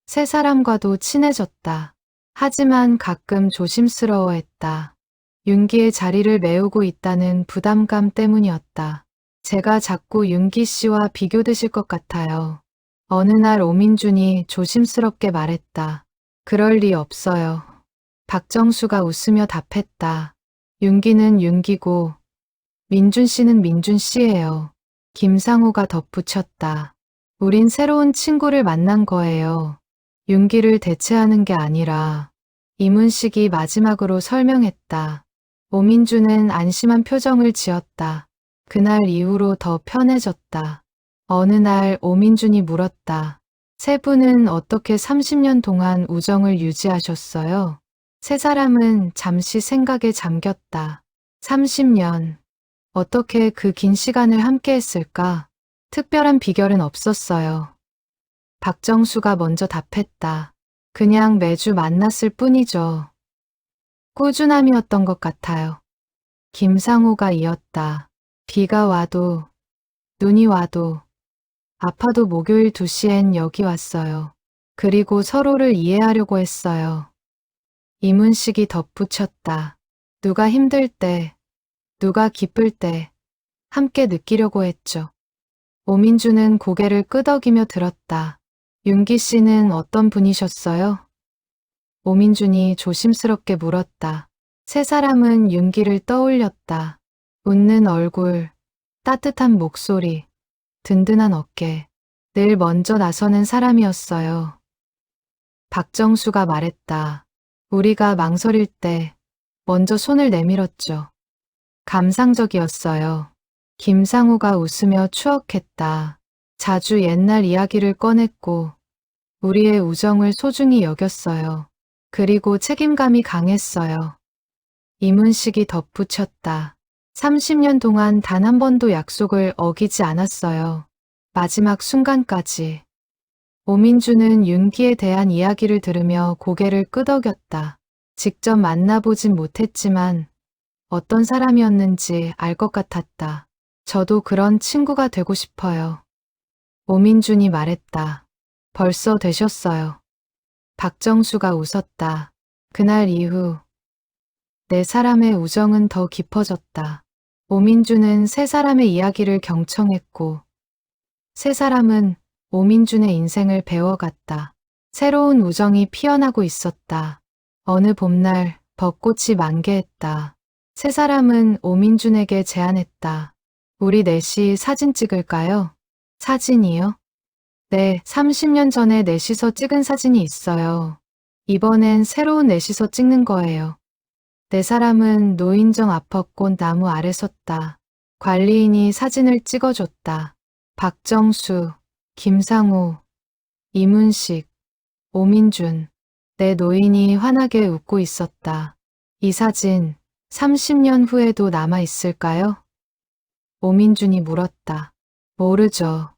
세 사람과도 친해졌다. 하지만 가끔 조심스러워했다. 윤기의 자리를 메우고 있다는 부담감 때문이었다. 제가 자꾸 윤기 씨와 비교되실 것 같아요. 어느 날 오민준이 조심스럽게 말했다. 그럴 리 없어요. 박정수가 웃으며 답했다. 윤기는 윤기고 민준 씨는 민준 씨예요. 김상우가 덧붙였다. 우린 새로운 친구를 만난 거예요. 윤기를 대체하는 게 아니라. 이문식이 마지막으로 설명했다. 오민주는 안심한 표정을 지었다. 그날 이후로 더 편해졌다. 어느 날 오민준이 물었다. 세 분은 어떻게 30년 동안 우정을 유지하셨어요? 세 사람은 잠시 생각에 잠겼다. 30년. 어떻게 그 긴 시간을 함께 했을까? 특별한 비결은 없었어요. 박정수가 먼저 답했다. 그냥 매주 만났을 뿐이죠. 꾸준함이었던 것 같아요. 김상우가 이었다. 비가 와도, 눈이 와도, 아파도 목요일 2시엔 여기 왔어요. 그리고 서로를 이해하려고 했어요. 이문식이 덧붙였다. 누가 힘들 때, 누가 기쁠 때, 함께 느끼려고 했죠. 오민주는 고개를 끄덕이며 들었다. 윤기 씨는 어떤 분이셨어요? 오민준이 조심스럽게 물었다. 세 사람은 윤기를 떠올렸다. 웃는 얼굴, 따뜻한 목소리, 든든한 어깨. 늘 먼저 나서는 사람이었어요. 박정수가 말했다. 우리가 망설일 때 먼저 손을 내밀었죠. 감상적이었어요. 김상우가 웃으며 추억했다. 자주 옛날 이야기를 꺼냈고 우리의 우정을 소중히 여겼어요. 그리고 책임감이 강했어요. 이문식이 덧붙였다. 30년 동안 단 한 번도 약속을 어기지 않았어요. 마지막 순간까지. 오민주는 윤기에 대한 이야기를 들으며 고개를 끄덕였다. 직접 만나보진 못했지만 어떤 사람이었는지 알 것 같았다. 저도 그런 친구가 되고 싶어요. 오민준이 말했다. 벌써 되셨어요. 박정수가 웃었다. 그날 이후 네 사람의 우정은 더 깊어졌다. 오민준은 세 사람의 이야기를 경청했고 세 사람은 오민준의 인생을 배워갔다. 새로운 우정이 피어나고 있었다. 어느 봄날 벚꽃이 만개했다. 세 사람은 오민준에게 제안했다. 우리 넷이 사진 찍을까요? 사진이요? 네, 30년 전에 넷이서 찍은 사진이 있어요. 이번엔 새로운 넷이서 찍는 거예요. 네 사람은 노인정 앞벚꽃 나무 아래 섰다. 관리인이 사진을 찍어줬다. 박정수, 김상우, 이문식, 오민준. 네 노인이 환하게 웃고 있었다. 이 사진 30년 후에도 남아 있을까요? 오민준이 물었다. 모르죠.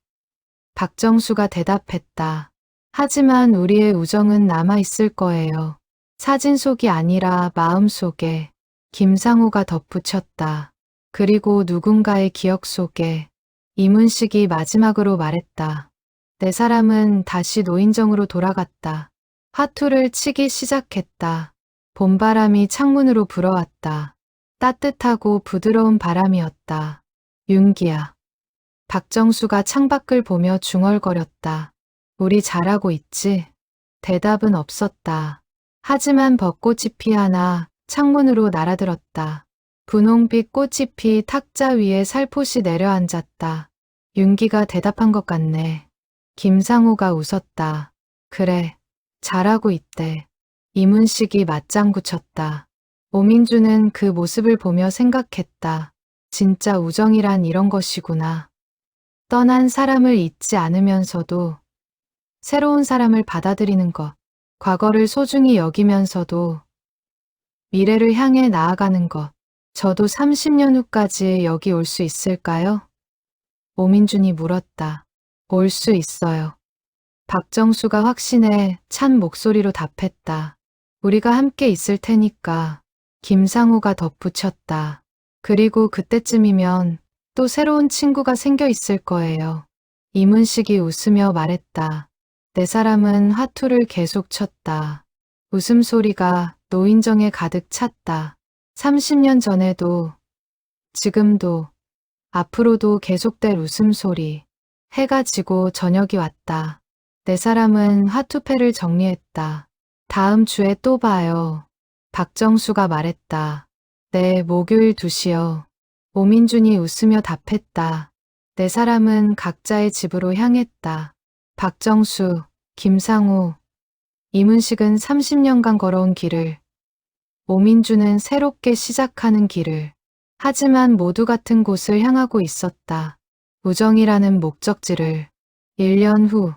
박정수가 대답했다. 하지만 우리의 우정은 남아 있을 거예요. 사진 속이 아니라 마음 속에. 김상우가 덧붙였다. 그리고 누군가의 기억 속에. 이문식이 마지막으로 말했다. 네 사람은 다시 노인정으로 돌아갔다. 화투를 치기 시작했다. 봄바람이 창문으로 불어왔다. 따뜻하고 부드러운 바람이었다. 윤기야. 박정수가 창밖을 보며 중얼거렸다. 우리 잘하고 있지? 대답은 없었다. 하지만 벚꽃이 피하나 창문으로 날아들었다. 분홍빛 꽃잎이 탁자 위에 살포시 내려앉았다. 윤기가 대답한 것 같네. 김상우가 웃었다. 그래, 잘하고 있대. 이문식이 맞장구 쳤다. 오민주는 그 모습을 보며 생각했다. 진짜 우정이란 이런 것이구나. 떠난 사람을 잊지 않으면서도 새로운 사람을 받아들이는 것, 과거를 소중히 여기면서도 미래를 향해 나아가는 것. 저도 30년 후까지 여기 올 수 있을까요? 오민준이 물었다. 올 수 있어요. 박정수가 확신에 찬 목소리로 답했다. 우리가 함께 있을 테니까. 김상우가 덧붙였다. 그리고 그때쯤이면 또 새로운 친구가 생겨 있을 거예요. 이문식이 웃으며 말했다. 네 사람은 화투를 계속 쳤다. 웃음소리가 노인정에 가득 찼다. 30년 전에도, 지금도, 앞으로도 계속될 웃음소리. 해가 지고 저녁이 왔다. 네 사람은 화투패를 정리했다. 다음 주에 또 봐요. 박정수가 말했다. 네, 목요일 2시요. 오민준이 웃으며 답했다. 네 사람은 각자의 집으로 향했다. 박정수, 김상우, 이문식은 30년간 걸어온 길을, 오민준은 새롭게 시작하는 길을, 하지만 모두 같은 곳을 향하고 있었다. 우정이라는 목적지를. 1년 후,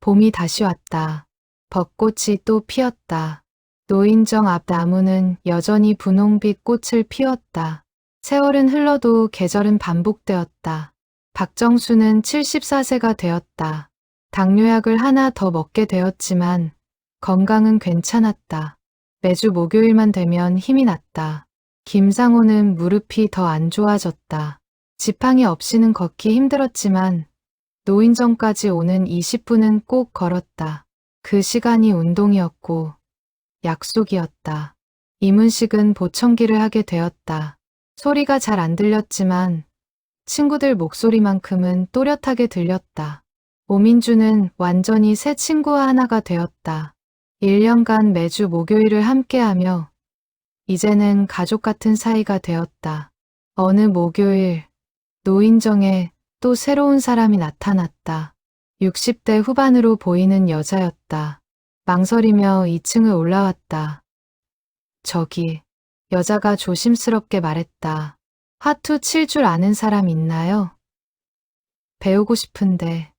봄이 다시 왔다. 벚꽃이 또 피었다. 노인정 앞 나무는 여전히 분홍빛 꽃을 피웠다. 세월은 흘러도 계절은 반복되었다. 박정수는 74세가 되었다. 당뇨약을 하나 더 먹게 되었지만 건강은 괜찮았다. 매주 목요일만 되면 힘이 났다. 김상호는 무릎이 더 안 좋아졌다. 지팡이 없이는 걷기 힘들었지만 노인정까지 오는 20분은 꼭 걸었다. 그 시간이 운동이었고 약속이었다. 이문식은 보청기를 하게 되었다. 소리가 잘 안 들렸지만 친구들 목소리만큼은 또렷하게 들렸다. 오민주는 완전히 새 친구와 하나가 되었다. 1년간 매주 목요일을 함께하며 이제는 가족 같은 사이가 되었다. 어느 목요일 노인정에 또 새로운 사람이 나타났다. 60대 후반으로 보이는 여자였다. 망설이며 2층을 올라왔다. 저기, 여자가 조심스럽게 말했다. 화투 칠 줄 아는 사람 있나요? 배우고 싶은데.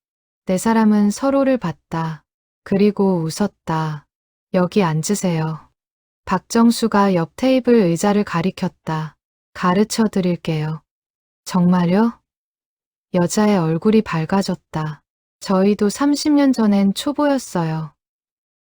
네 사람은 서로를 봤다. 그리고 웃었다. 여기 앉으세요. 박정수가 옆 테이블 의자를 가리켰다. 가르쳐 드릴게요. 정말요? 여자의 얼굴이 밝아졌다. 저희도 30년 전엔 초보였어요.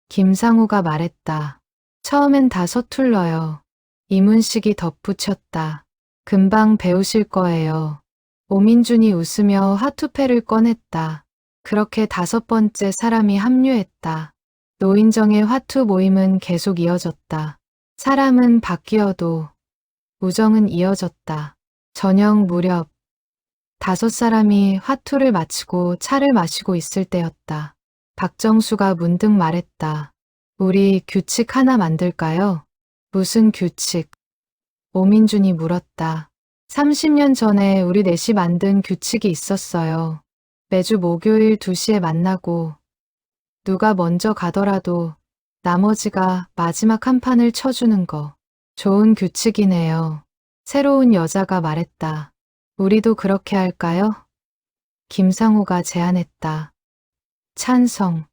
김상우가 말했다. 처음엔 다 서툴러요. 이문식이 덧붙였다. 금방 배우실 거예요. 오민준이 웃으며 화투패를 꺼냈다. 그렇게 5번째 사람이 합류했다. 노인정의 화투 모임은 계속 이어졌다. 사람은 바뀌어도 우정은 이어졌다. 저녁 무렵 5사람이 화투를 마치고 차를 마시고 있을 때였다. 박정수가 문득 말했다. 우리 규칙 하나 만들까요? 무슨 규칙? 오민준이 물었다. 30년 전에 우리 넷이 만든 규칙이 있었어요. 매주 목요일 2시에 만나고 누가 먼저 가더라도 나머지가 마지막 한 판을 쳐주는 거. 좋은 규칙이네요. 새로운 여자가 말했다. 우리도 그렇게 할까요? 김상우가 제안했다. 찬성.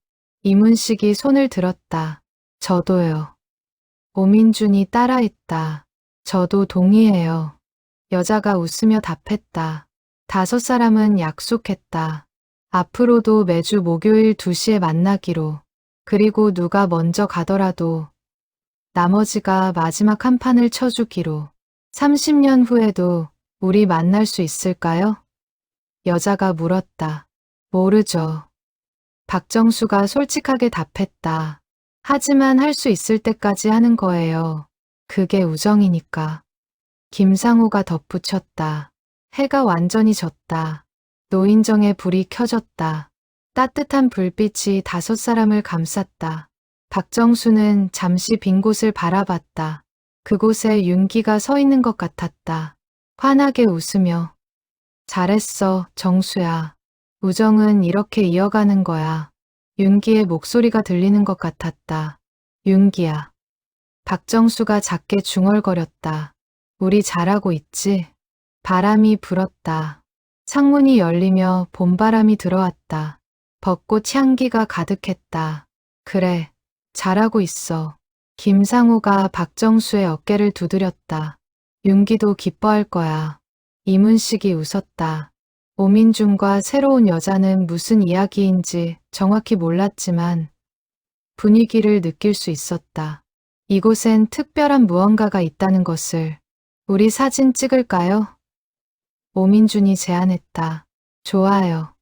이문식이 손을 들었다. 저도요. 오민준이 따라했다. 저도 동의해요. 여자가 웃으며 답했다. 5사람은 약속했다. 앞으로도 매주 목요일 2시에 만나기로. 그리고 누가 먼저 가더라도 나머지가 마지막 한 판을 쳐주기로. 30년 후에도 우리 만날 수 있을까요? 여자가 물었다. 모르죠. 박정수가 솔직하게 답했다. 하지만 할 수 있을 때까지 하는 거예요. 그게 우정이니까. 김상우가 덧붙였다. 해가 완전히 졌다. 노인정에 불이 켜졌다. 따뜻한 불빛이 5사람을 감쌌다. 박정수는 잠시 빈 곳을 바라봤다. 그곳에 윤기가 서 있는 것 같았다. 환하게 웃으며. 잘했어, 정수야. 우정은 이렇게 이어가는 거야. 윤기의 목소리가 들리는 것 같았다. 윤기야. 박정수가 작게 중얼거렸다. 우리 잘하고 있지? 바람이 불었다. 창문이 열리며 봄바람이 들어왔다. 벚꽃 향기가 가득했다. 그래, 잘하고 있어. 김상우가 박정수의 어깨를 두드렸다. 윤기도 기뻐할 거야. 이문식이 웃었다. 오민준과 새로운 여자는 무슨 이야기인지 정확히 몰랐지만 분위기를 느낄 수 있었다. 이곳엔 특별한 무언가가 있다는 것을. 우리 사진 찍을까요? 오민준이 제안했다. 좋아요.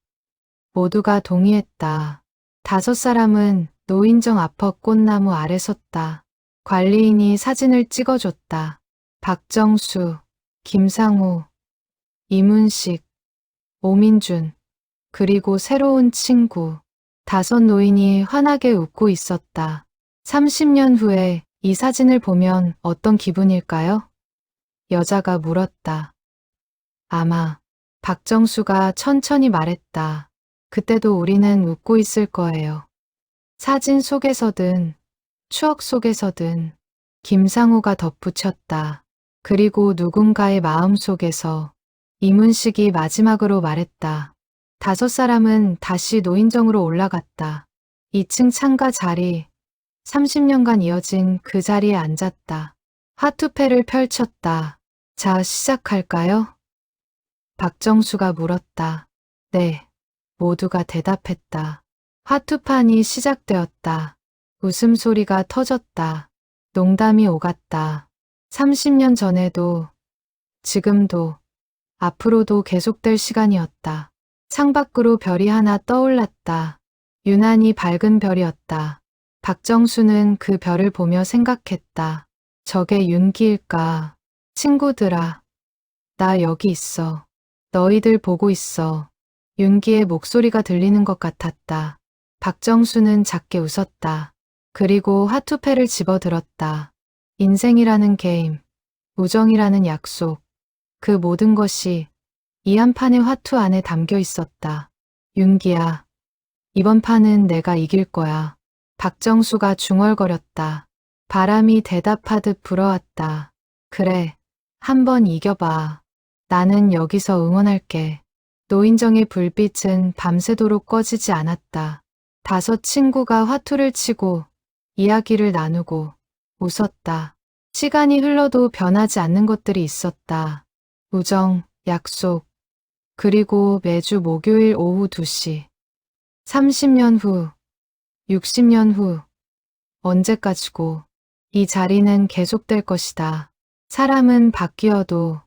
모두가 동의했다. 5사람은 노인정 앞허 꽃나무 아래 섰다. 관리인이 사진을 찍어줬다. 박정수, 김상우, 이문식, 오민준, 그리고 새로운 친구. 5 노인이 환하게 웃고 있었다. 30년 후에 이 사진을 보면 어떤 기분일까요? 여자가 물었다. 아마. 박정수가 천천히 말했다. 그때도 우리는 웃고 있을 거예요. 사진 속에서든 추억 속에서든. 김상우가 덧붙였다. 그리고 누군가의 마음 속에서. 이문식이 마지막으로 말했다. 5사람은 다시 노인정으로 올라갔다. 2층 창가 자리, 30년간 이어진 그 자리에 앉았다. 화투패를 펼쳤다. 자, 시작할까요? 박정수가 물었다. 네. 모두가 대답했다. 화투판이 시작되었다. 웃음소리가 터졌다. 농담이 오갔다. 30년 전에도, 지금도, 앞으로도 계속될 시간이었다. 창밖으로 별이 하나 떠올랐다. 유난히 밝은 별이었다. 박정수는 그 별을 보며 생각했다. 저게 윤기일까? 친구들아, 나 여기 있어. 너희들 보고 있어. 윤기의 목소리가 들리는 것 같았다. 박정수는 작게 웃었다. 그리고 화투패를 집어들었다. 인생이라는 게임, 우정이라는 약속, 그 모든 것이 이 한 판의 화투 안에 담겨 있었다. 윤기야, 이번 판은 내가 이길 거야. 박정수가 중얼거렸다. 바람이 대답하듯 불어왔다. 그래, 한번 이겨봐. 나는 여기서 응원할게. 노인정의 불빛은 밤새도록 꺼지지 않았다. 5 친구가 화투를 치고 이야기를 나누고 웃었다. 시간이 흘러도 변하지 않는 것들이 있었다. 우정, 약속, 그리고 매주 목요일 오후 2시. 30년 후, 60년 후, 언제까지고 이 자리는 계속될 것이다. 사람은 바뀌어도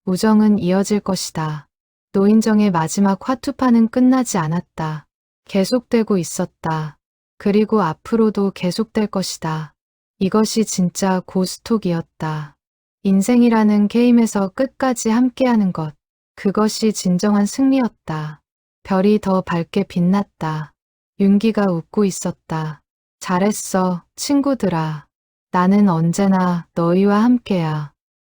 우정은 이어질 것이다. 노인정의 마지막 화투판은 끝나지 않았다. 계속되고 있었다. 그리고 앞으로도 계속될 것이다. 이것이 진짜 고스톱이었다. 인생이라는 게임에서 끝까지 함께하는 것. 그것이 진정한 승리였다. 별이 더 밝게 빛났다. 윤기가 웃고 있었다. 잘했어, 친구들아. 나는 언제나 너희와 함께야.